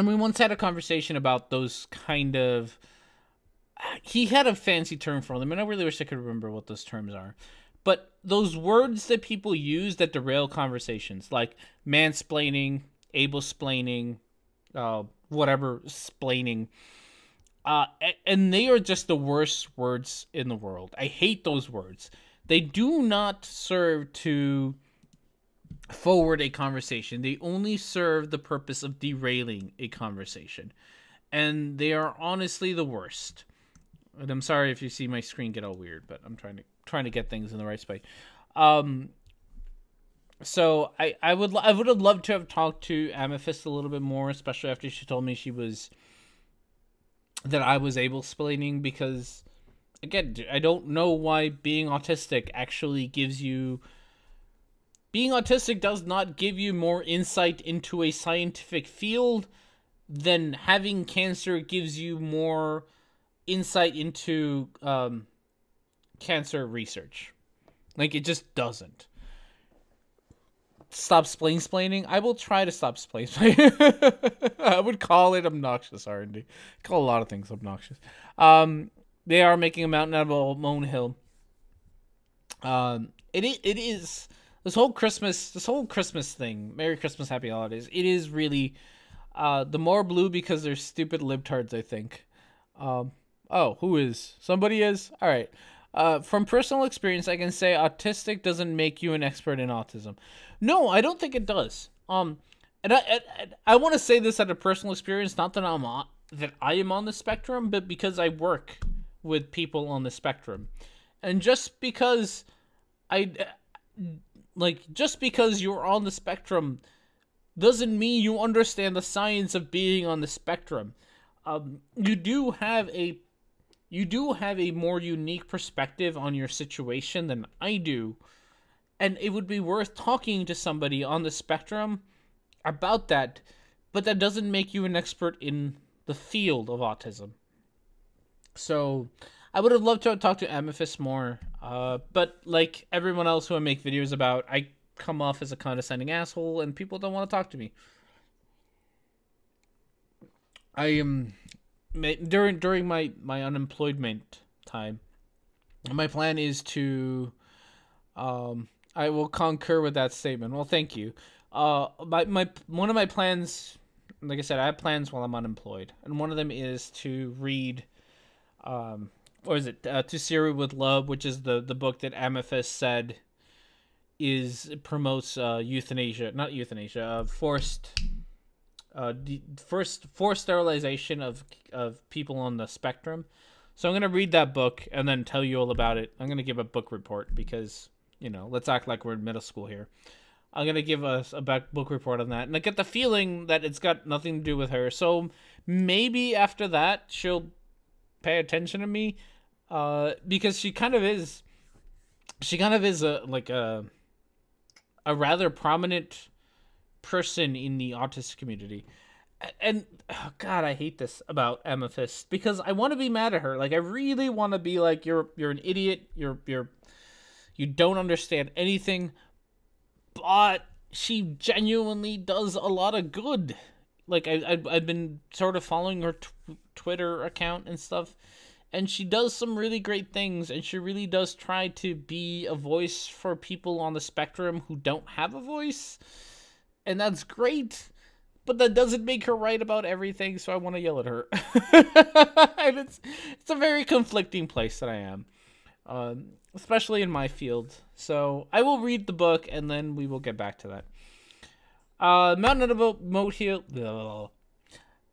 we once had a conversation about those kind of. He had a fancy term for them, and I really wish I could remember what those terms are. But those words that people use that derail conversations, like mansplaining, able-splaining, whatever, splaining, and they are just the worst words in the world. I hate those words. They do not serve to forward a conversation. They only serve the purpose of derailing a conversation. And they are honestly the worst. And I'm sorry if you see my screen get all weird, but I'm trying to get things in the right space. So I would have loved to have talked to Amethyst a little bit more, especially after she told me that I was able-splaining, because again, I don't know why being autistic actually gives you. Being autistic does not give you more insight into a scientific field than having cancer gives you more insight into cancer research. Like, it just doesn't. Stop splaining. I will try to stop splaining. I would call it obnoxious R&D. Call a lot of things obnoxious. They are making a mountain out of a molehill. It is this whole Christmas thing. Merry Christmas, Happy Holidays. It is really the more blue because they're stupid libtards, I think. Oh, who is? Somebody is? All right. From personal experience, I can say autistic doesn't make you an expert in autism. No, I don't think it does. And I want to say this out of personal experience, not that I am on the spectrum, but because I work with people on the spectrum. And just because just because you're on the spectrum doesn't mean you understand the science of being on the spectrum. You do have a more unique perspective on your situation than I do. And it would be worth talking to somebody on the spectrum about that, but that doesn't make you an expert in the field of autism. So I would have loved to have talked to Amethyst more, but like everyone else who I make videos about, I come off as a condescending asshole and people don't want to talk to me. I am during my unemployment time, my plan is to I will concur with that statement. Well, thank you. One of my plans, like I said, I have plans while I'm unemployed, and one of them is to read To Syria with Love, which is the book that Amethyst said promotes forced sterilization of people on the spectrum. So I'm going to read that book and then tell you all about it. I'm going to give a book report because, let's act like we're in middle school here. I'm going to give us a book report on that. And I get the feeling that it's got nothing to do with her. So maybe after that, she'll pay attention to me. Because she kind of is a rather prominent person in the autistic community. And oh God, I hate this about Amethyst because I want to be mad at her. Like, I really want to be like, you're an idiot. You don't understand anything. But she genuinely does a lot of good. Like, I've been sort of following her Twitter account and stuff, and she does some really great things, and she really does try to be a voice for people on the spectrum who don't have a voice, and that's great. But that doesn't make her right about everything, so I want to yell at her. And it's a very conflicting place that I am, especially in my field. So I will read the book, and then we will get back to that. Mountain of a Molehill.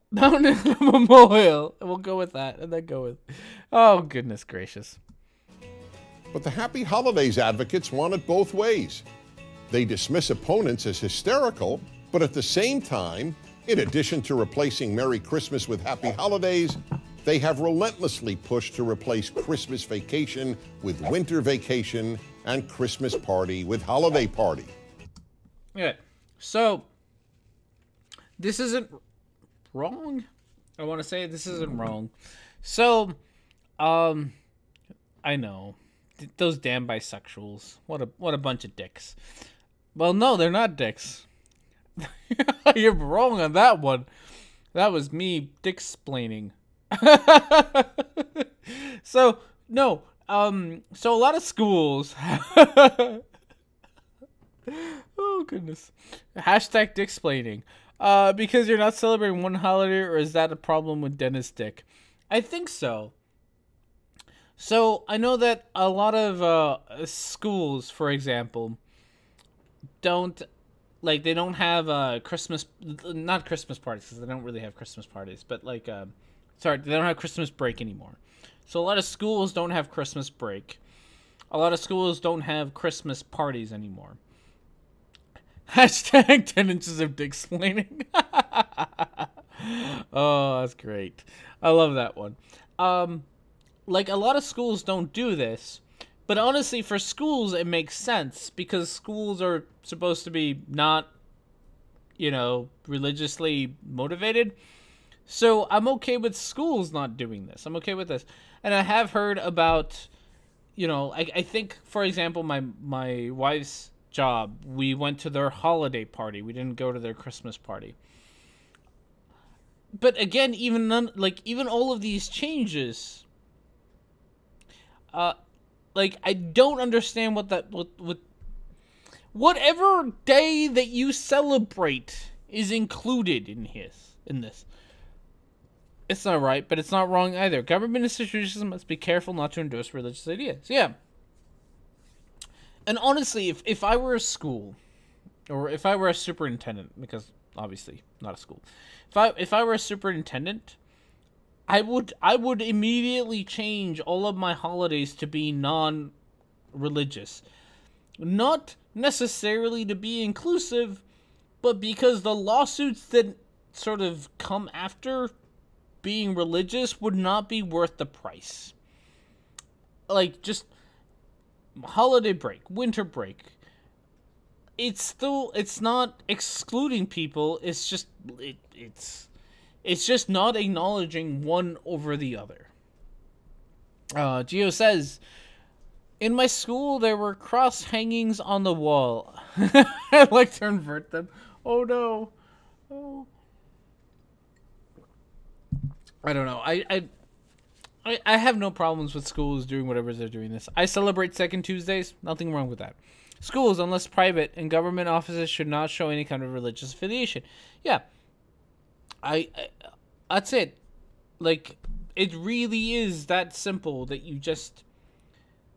Mountain of a Molehill. We'll go with that, and then go with. Oh, goodness gracious. But the Happy Holidays advocates want it both ways. They dismiss opponents as hysterical But at the same time, in addition to replacing Merry Christmas with Happy Holidays, they have relentlessly pushed to replace Christmas vacation with winter vacation and Christmas party with holiday party. Yeah. So, this isn't wrong. I want to say this isn't wrong. So, I know. Those damn bisexuals. What a bunch of dicks. Well, no, they're not dicks. You're wrong on that one. That was me dick-splaining. So, no. So a lot of schools... Oh, goodness. Hashtag dick-splaining. Because you're not celebrating one holiday, or is that a problem with Dennis Dick? I think so. So, I know that a lot of schools, for example, don't... Like, they don't have Christmas... Not Christmas parties, because they don't really have Christmas parties. But, like, sorry, they don't have Christmas break anymore. So, a lot of schools don't have Christmas break. A lot of schools don't have Christmas parties anymore. Hashtag 10 inches of dick-splaining. Oh, that's great. I love that one. Like, a lot of schools don't do this. But honestly, for schools, it makes sense. Because schools are supposed to be not, you know, religiously motivated. So, I'm okay with schools not doing this. I'm okay with this. And I have heard about, you know, I think, for example, my wife's job, we went to their holiday party. We didn't go to their Christmas party. But again, even all of these changes, like, I don't understand what whatever day that you celebrate is included in this. It's not right, but it's not wrong either. Government institutions must be careful not to endorse religious ideas. Yeah. And honestly, if I were a school, or if I were a superintendent, because obviously not a school, if I were a superintendent, I would immediately change all of my holidays to be non-religious. Not necessarily to be inclusive, but because the lawsuits that sort of come after being religious would not be worth the price. Like, just holiday break, winter break. It's not excluding people. It's just not acknowledging one over the other. Gio says, in my school there were cross hangings on the wall. I'd like to invert them. Oh no. Oh. I don't know. I have no problems with schools doing whatever they're doing this. I celebrate second Tuesdays. Nothing wrong with that. Schools, unless private, and government offices should not show any kind of religious affiliation. Yeah. That's it. Like, it really is that simple that you just...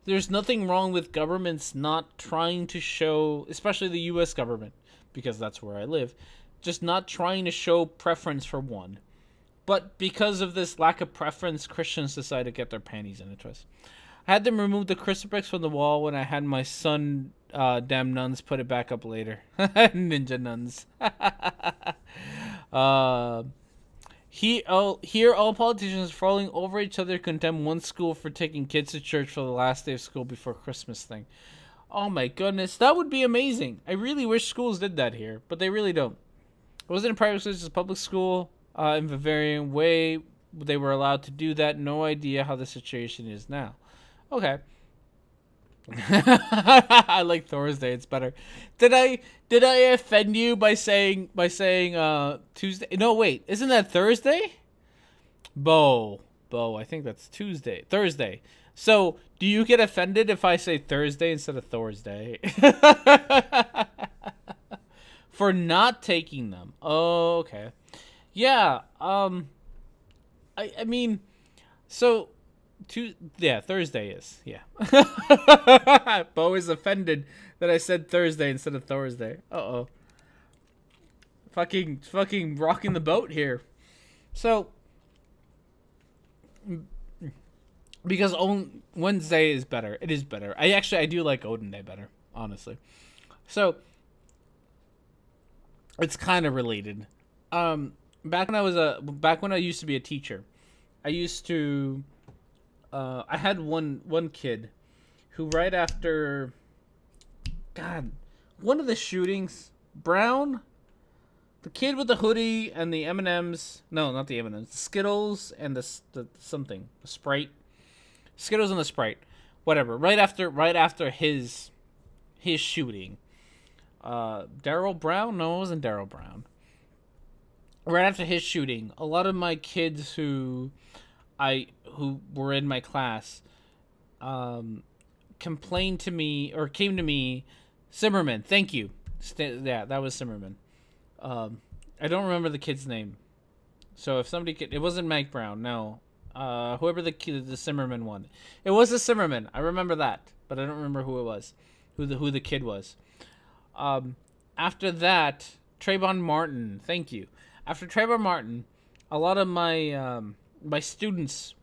There's nothing wrong with governments not trying to show, especially the U.S. government, because that's where I live, just not trying to show preference for one. But because of this lack of preference, Christians decided to get their panties in a twist. I had them remove the crucifix from the wall when I had my son, damn nuns, put it back up later. Ninja nuns. Here, all politicians falling over each other condemn one school for taking kids to church for the last day of school before Christmas thing. Oh my goodness, that would be amazing. I really wish schools did that here, but they really don't. It wasn't a private school, it was a public school. In Bavarian way, they were allowed to do that. No idea how the situation is now. Okay. I like Thursday. It's better. Did I offend you by saying Tuesday? No, wait. Isn't that Thursday? Bo. I think that's Thursday. So, do you get offended if I say Thursday instead of Thursday? For not taking them. Oh, okay. Yeah, I mean, so, Thursday is, yeah. Bo is offended that I said Thursday instead of Thursday. Uh-oh. Fucking rocking the boat here. So, because Wednesday is better. It is better. I do like Odin Day better, honestly. So, It's kind of related. Back when I used to be a teacher, I used to I had one kid who right after one of the shootings, Brown, the kid with the hoodie and the M&Ms, no, not the M&Ms, the Skittles and the Sprite. Skittles and the Sprite. Whatever. Right after his shooting. Daryl Brown? No, it wasn't Daryl Brown. Right after his shooting, a lot of my kids who were in my class complained to me or came to me. Zimmerman, thank you. Yeah, that was Zimmerman. I don't remember the kid's name. So if somebody could, it wasn't Mike Brown, no. Whoever the Zimmerman one. It was a Zimmerman. I remember that, but I don't remember who it was. Who the kid was. After that, Trayvon Martin, thank you. After Trayvon Martin, a lot of my my students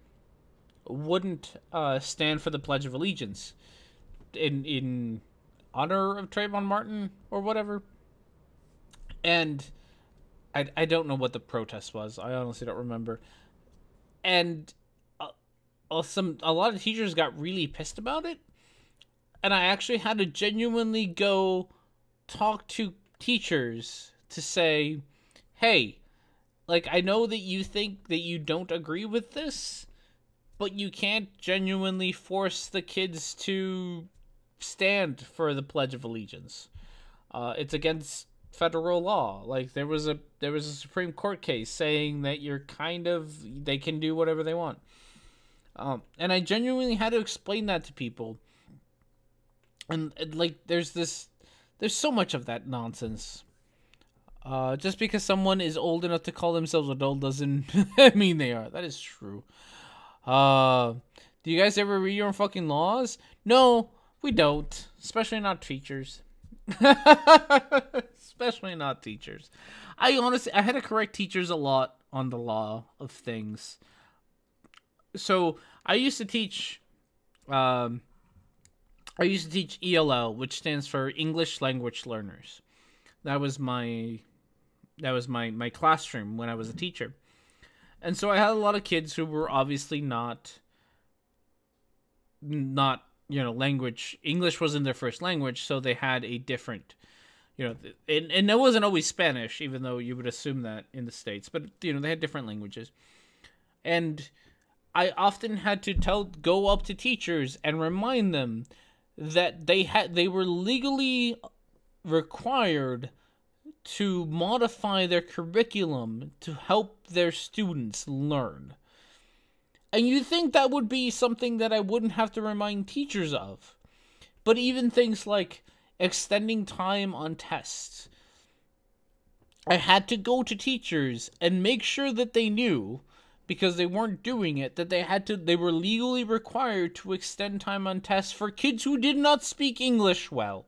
wouldn't stand for the Pledge of Allegiance in honor of Trayvon Martin or whatever. And I don't know what the protest was. I honestly don't remember. And a lot of teachers got really pissed about it. And I actually had to genuinely go talk to teachers to say, hey, like, I know that you think that you don't agree with this, but you can't genuinely force the kids to stand for the Pledge of Allegiance. It's against federal law. Like, there was a Supreme Court case saying that they can do whatever they want. And I genuinely had to explain that to people. And like, there's so much of that nonsense. Just because someone is old enough to call themselves adult doesn't mean they are. That is true. Do you guys ever read your own fucking laws? No, we don't. Especially not teachers. Especially not teachers. I had to correct teachers a lot on the law of things. So I used to teach ELL, which stands for English Language Learners. That was my classroom when I was a teacher. And so I had a lot of kids who were obviously not language. English wasn't their first language, so they had a different, and it wasn't always Spanish, even though you would assume that in the States. But, they had different languages. And I often had to go up to teachers and remind them that they were legally required to modify their curriculum to help their students learn. And you think that would be something that I wouldn't have to remind teachers of. But even things like extending time on tests, I had to go to teachers and make sure that they knew, because they weren't doing it, that they were legally required to extend time on tests for kids who did not speak English well.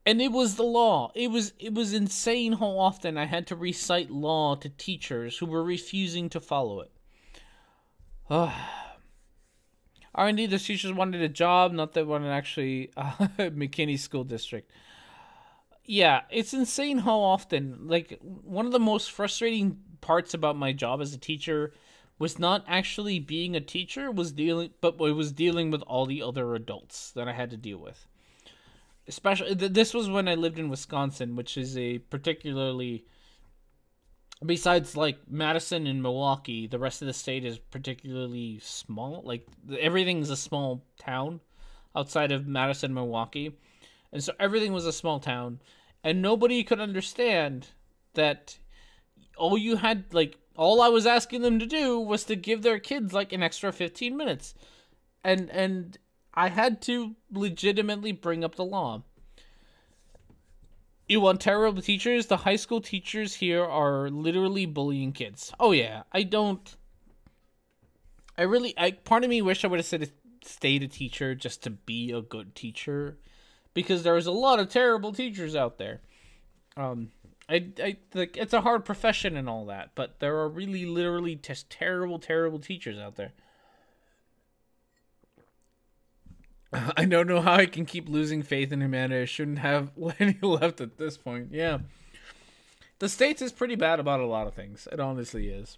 And it was the law. It was insane how often I had to recite law to teachers who were refusing to follow it. R&D, the teachers wanted a job, not that one actually McKinney School District. Yeah, it's insane how often, like, one of the most frustrating parts about my job as a teacher was not actually being a teacher, but it was dealing with all the other adults that I had to deal with. Especially, this was when I lived in Wisconsin, which is a particularly, besides like Madison and Milwaukee, the rest of the state is particularly small. Like, everything's a small town outside of Madison and Milwaukee. And so everything was a small town, and nobody could understand that all I was asking them to do was to give their kids like an extra 15 minutes. And I had to legitimately bring up the law. You want terrible teachers? The high school teachers here are literally bullying kids. Oh yeah, part of me wish I would have stayed a teacher just to be a good teacher, because there's a lot of terrible teachers out there. It's a hard profession and all that, but there are really literally just terrible, terrible teachers out there. I don't know how I can keep losing faith in humanity. I shouldn't have any left at this point. Yeah. The States is pretty bad about a lot of things. It honestly is.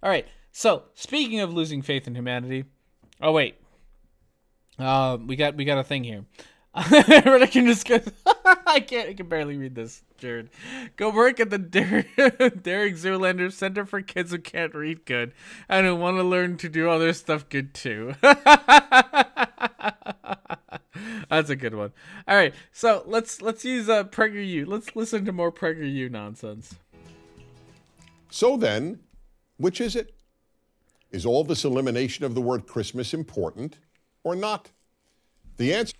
All right. So, speaking of losing faith in humanity. Oh, wait. We got a thing here. Rhetoric&Discourse. I can barely read this, Jared. Go work at the Derek Zoolander Center for Kids Who Can't Read Good and who want to learn to do other stuff good too. That's a good one. All right, so let's use Prager U. Let's listen to more Prager U nonsense. So then, which is it? Is all this elimination of the word Christmas important or not? The answer.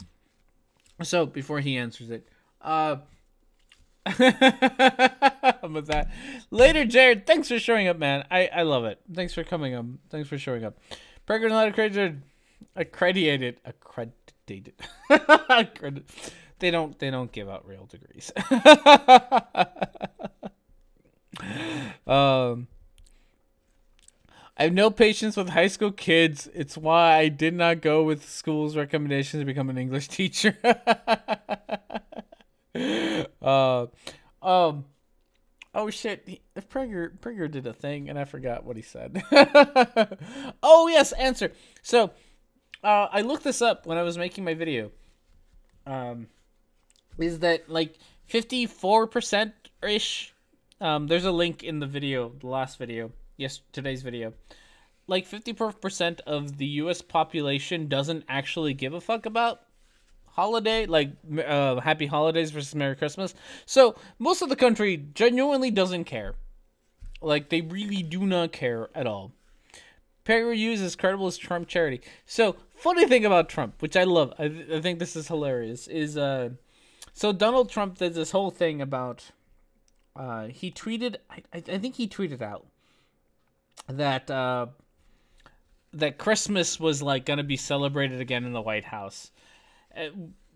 So before he answers it, with that, later, Jared. Thanks for showing up, man. I love it. Thanks for coming. Thanks for showing up. Prager not accredited. They don't give out real degrees. I have no patience with high school kids. It's why I did not go with school's recommendations to become an English teacher. Oh shit! Prager did a thing, and I forgot what he said. Oh yes, answer. So, I looked this up when I was making my video. Is that like 54% ish? There's a link in the video, the last video. Yes, today's video. Like 54% of the U.S. population doesn't actually give a fuck about holiday, like Happy Holidays versus Merry Christmas. So most of the country genuinely doesn't care. Like they really do not care at all. Prager U is as credible as Trump charity. So funny thing about Trump, which I love, I think this is hilarious, is so Donald Trump did this whole thing about he tweeted, I think he tweeted out that that Christmas was like gonna be celebrated again in the White House,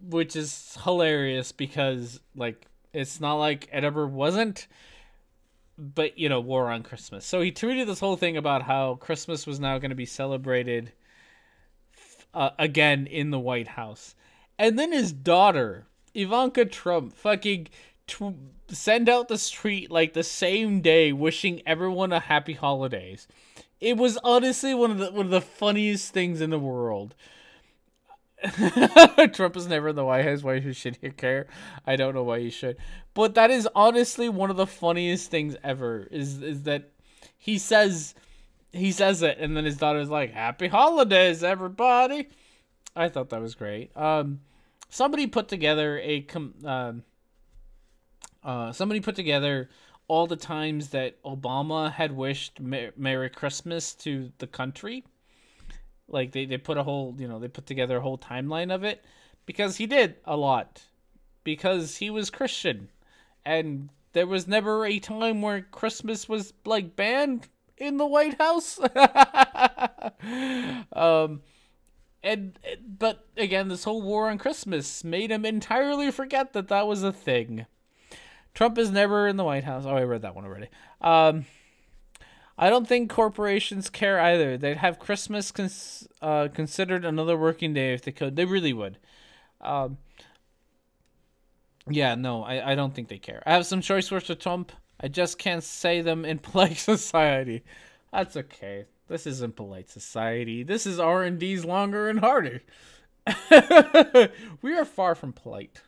which is hilarious because like it's not like it ever wasn't, but you know, war on Christmas. So he tweeted this whole thing about how Christmas was now gonna be celebrated again in the White House, and then his daughter Ivanka Trump fucking send out this tweet like the same day wishing everyone a happy holidays. It was honestly one of the funniest things in the world. Trump is never in the White House. Why should he care? I don't know why he should. But that is honestly one of the funniest things ever. Is that he says it, and then his daughter's like, "Happy holidays, everybody." I thought that was great. Somebody put together all the times that Obama had wished Merry Christmas to the country. Like they put a whole, they put together a whole timeline of it because he did a lot because he was Christian, and there was never a time where Christmas was like banned in the White House. But again, this whole war on Christmas made him entirely forget that that was a thing. Trump is never in the White House. Oh, I read that one already. I don't think corporations care either. They'd have Christmas considered another working day if they could. They really would. Yeah, no, I don't think they care. I have some choice words for Trump. I just can't say them in polite society. That's okay. This isn't polite society. This is R&D's longer and harder. We are far from polite.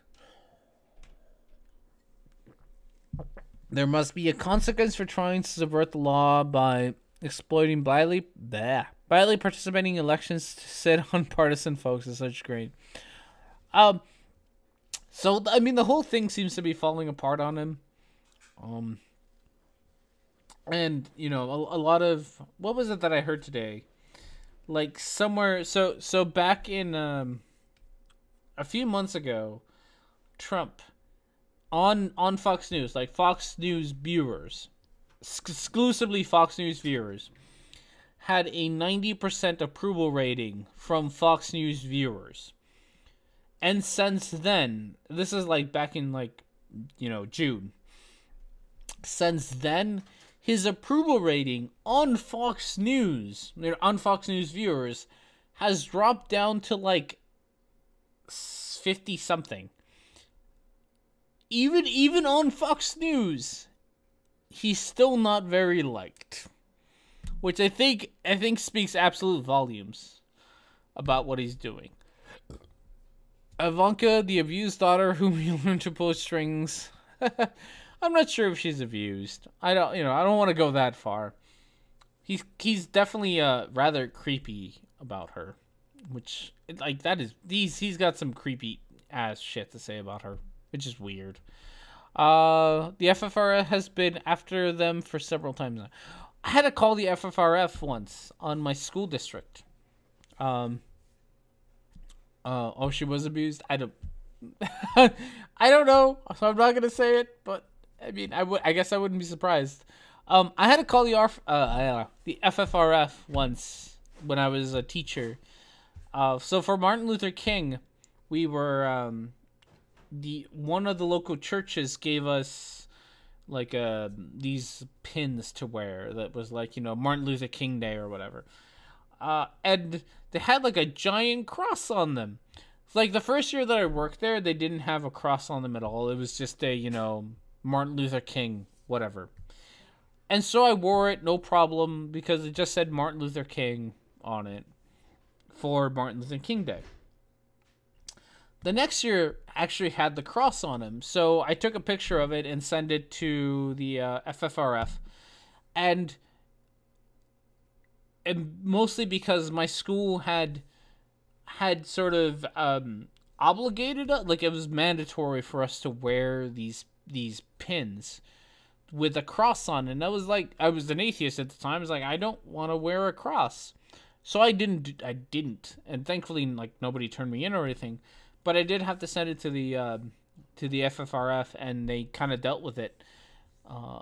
There must be a consequence for trying to subvert the law by exploiting blithely participating in elections to sit on partisan folks is such great. So I mean, the whole thing seems to be falling apart on him. And a lot of what was it that I heard today? Like somewhere, so back in a few months ago, Trump. On Fox News, like Fox News viewers, exclusively Fox News viewers, had a 90% approval rating from Fox News viewers. And since then, this is like back in June. Since then, his approval rating on Fox News viewers has dropped down to like 50 something. Even on Fox News, he's still not very liked, which I think speaks absolute volumes about what he's doing. Ivanka, the abused daughter whom he learned to pull strings. I'm not sure if she's abused. I don't want to go that far. He's definitely rather creepy about her, which he's got some creepy ass shit to say about her, which is weird. The FFRF has been after them for several times now. I had to call the FFRF once on my school district. She was abused. I don't know, so I'm not gonna say it. But I mean, I guess I wouldn't be surprised. I had to call the FFRF once when I was a teacher. So for Martin Luther King, we were one of the local churches gave us like these pins to wear that was like, Martin Luther King Day or whatever. And they had like a giant cross on them. It's like the first year that I worked there, they didn't have a cross on them at all. It was just a, Martin Luther King, whatever. And so I wore it, no problem, because it just said Martin Luther King on it for Martin Luther King Day. The next year actually had the cross on him, so I took a picture of it and sent it to the FFRF, and mostly because my school had sort of obligated, like it was mandatory for us to wear these pins with a cross on, and I was an atheist at the time. I was like, I don't want to wear a cross, so I didn't, and thankfully, like, nobody turned me in or anything. But I did have to send it to the FFRF, and they kind of dealt with it,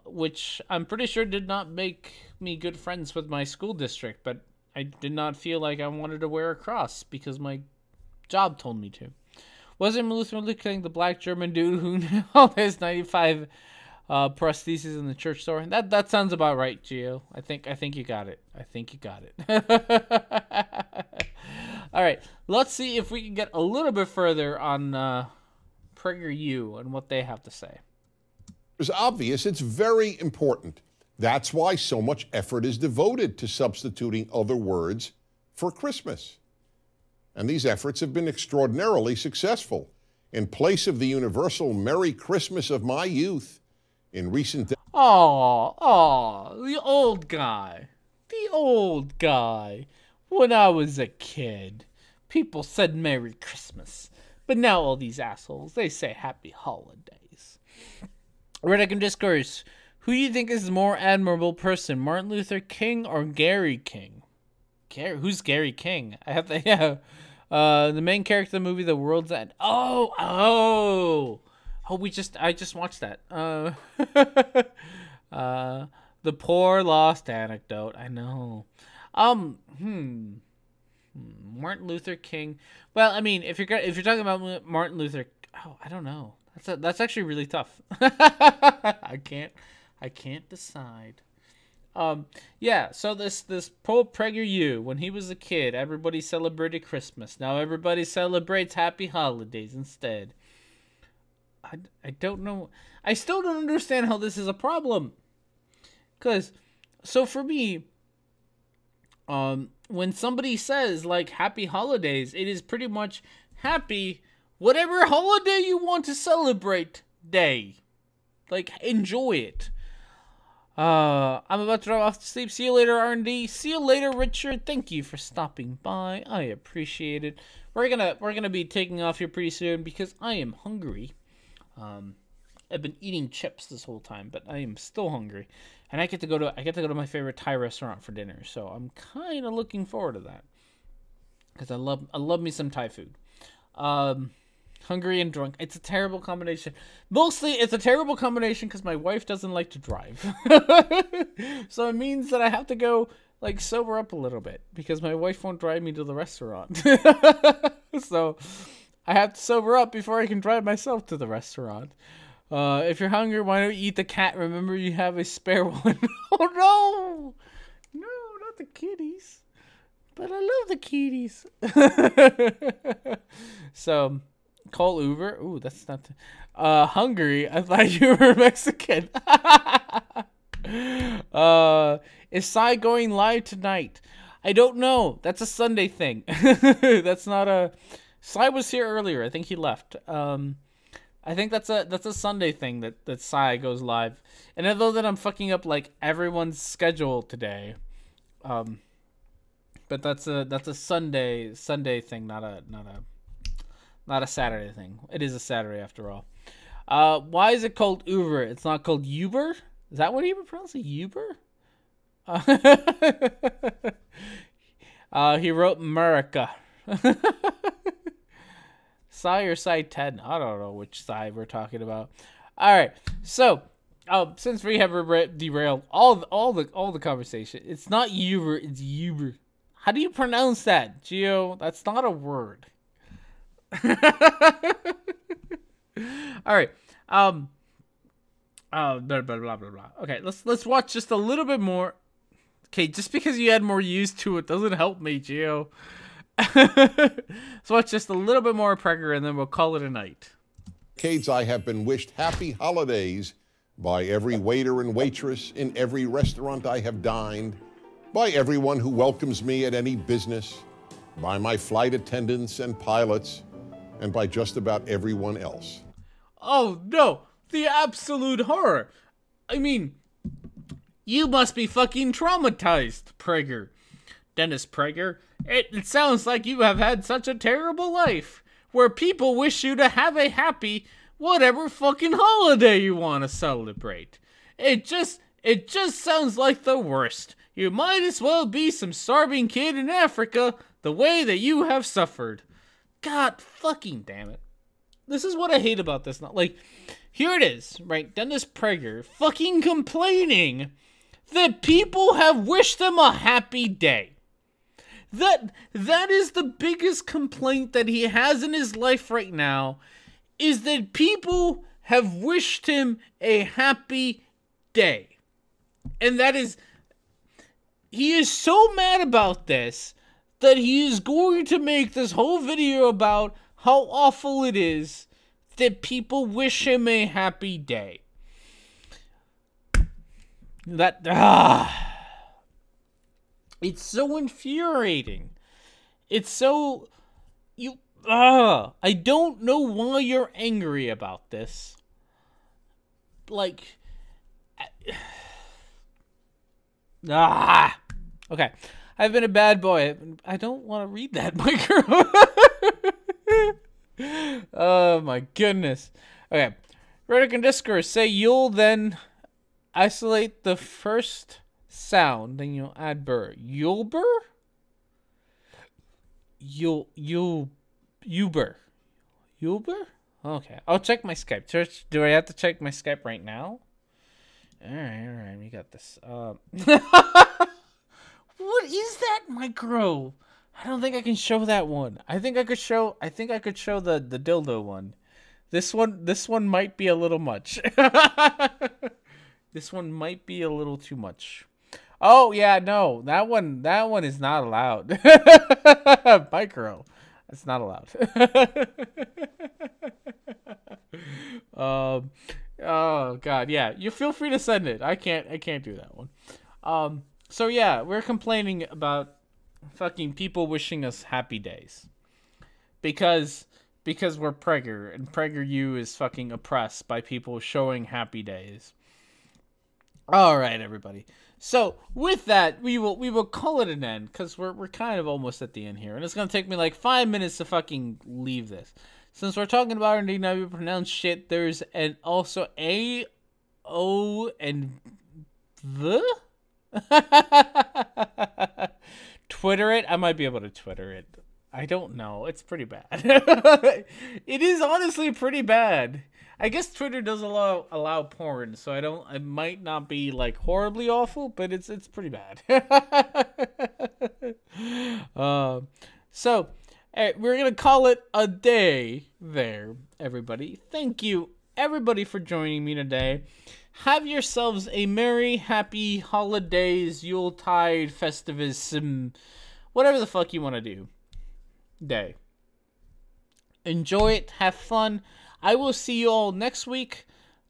which I'm pretty sure did not make me good friends with my school district. But I did not feel like I wanted to wear a cross because my job told me to. Wasn't Luther King the black German dude who now has 95 prostheses in the church store? That sounds about right, Gio. I think you got it. I think you got it. All right, let's see if we can get a little bit further on Prager U and what they have to say. It's obvious it's very important. That's why so much effort is devoted to substituting other words for Christmas. And these efforts have been extraordinarily successful. In place of the universal Merry Christmas of my youth, in recent days... the old guy. The old guy. When I was a kid, people said Merry Christmas. But now all these assholes, they say Happy Holidays. Rhetoric&Discourse. Who do you think is the more admirable person, Martin Luther King or Gary King? Who's Gary King? I have to, yeah. The main character of the movie, The World's End. I just watched that. The Poor Lost Anecdote. I know. Martin Luther King. Well, I mean, if you're talking about Martin Luther, I don't know. That's actually really tough. I can't decide. Yeah. So this Pope Prager U, when he was a kid, everybody celebrated Christmas. Now everybody celebrates Happy Holidays instead. I don't know. I still don't understand how this is a problem. So for me, when somebody says like Happy Holidays, it is pretty much happy whatever holiday you want to celebrate day. Like, enjoy it. I'm about to drive off to sleep. See you later, R&D. See you later, Richard. Thank you for stopping by. I appreciate it. We're gonna be taking off here pretty soon because I am hungry. I've been eating chips this whole time, but I am still hungry, and I get to go to my favorite Thai restaurant for dinner. So I'm kind of looking forward to that because I love me some Thai food. Hungry and drunk. It's a terrible combination. Mostly, it's a terrible combination because my wife doesn't like to drive. So it means that I have to go, like, sober up a little bit because my wife won't drive me to the restaurant. So I have to sober up before I can drive myself to the restaurant. If you're hungry, why don't you eat the cat? Remember, you have a spare one. Oh, no! No, not the kitties. But I love the kitties. So, call Uber. Ooh, that's not... Hungary. I thought you were Mexican. Is Sai going live tonight? I don't know. That's a Sunday thing. That's not a... Sai was here earlier. I think he left. I think that's a Sunday thing that Sai goes live. And I know that I'm fucking up like everyone's schedule today. But that's a Sunday thing, not a Saturday thing. It is a Saturday after all. Why is it called Uber? It's not called Uber? Is that what he would pronounce it? Uber? He wrote America. Psy or Psy 10? I don't know which side we're talking about. All right, so since we have derailed all the conversation, it's not Uber, it's Uber. How do you pronounce that, Gio? That's not a word. All right. Blah, blah, blah, blah, blah. Okay, let's watch just a little bit more. Okay, just because you add more use to it doesn't help me, Gio. Let's watch just a little bit more Prager, and then we'll call it a night. Decades I have been wished happy holidays by every waiter and waitress in every restaurant I have dined, by everyone who welcomes me at any business, by my flight attendants and pilots, and by just about everyone else. Oh no, the absolute horror. I mean, you must be fucking traumatized, Prager. Dennis Prager, it sounds like you have had such a terrible life, where people wish you to have a happy, whatever fucking holiday you want to celebrate. It just sounds like the worst. You might as well be some starving kid in Africa, the way that you have suffered. God fucking damn it. This is what I hate about this. Like, here it is, right? Dennis Prager fucking complaining that people have wished him a happy day. That is the biggest complaint that he has in his life right now, is that people have wished him a happy day. And that is, he is so mad about this that he is going to make this whole video about how awful it is that people wish him a happy day. It's so infuriating. It's so... I don't know why you're angry about this. Like... Okay. I've been a bad boy. I don't want to read that, my girl. Oh, my goodness. Okay. Rhetoric&Discourse. Say you'll then isolate the first sound, then you'll add burr. Yulber? Uber. Uber? Okay. I'll check my Skype. Do I have to check my Skype right now? Alright, we got this. What is that micro? I don't think I can show that one. I think I could show the dildo one. This one might be a little much. This one might be a little too much. Oh yeah, no. That one is not allowed. Micro. It's not allowed. Oh god, yeah. You feel free to send it. I can't do that one. So yeah, we're complaining about fucking people wishing us happy days. Because we're Prager, and Prager U is fucking oppressed by people showing happy days. Alright, everybody. So with that, we will call it an end, because we're kind of almost at the end here. And it's gonna take me like 5 minutes to fucking leave this. Since we're talking about it and we pronounce shit, there's also A, O, and the? Twitter it? I might be able to Twitter it. I don't know. It's pretty bad. It is honestly pretty bad. I guess Twitter does allow porn, so I might not be like horribly awful, but it's pretty bad. So we're gonna call it a day there, everybody. Thank you, everybody, for joining me today. Have yourselves a merry, happy holidays, Yuletide, Festivus, whatever the fuck you want to do. Day. Enjoy it. Have fun. I will see you all next week.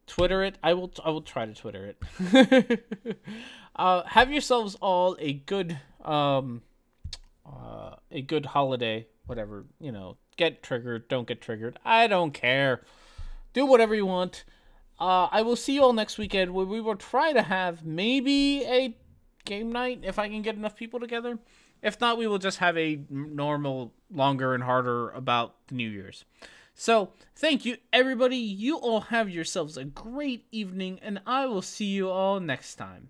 Twitter it. I will try to Twitter it. Have yourselves all a good holiday. Whatever, get triggered, don't get triggered. I don't care. Do whatever you want. I will see you all next weekend where we will try to have maybe a game night if I can get enough people together. If not, we will just have a normal, longer and harder about the New Year's. So, thank you, everybody. You all have yourselves a great evening, and I will see you all next time.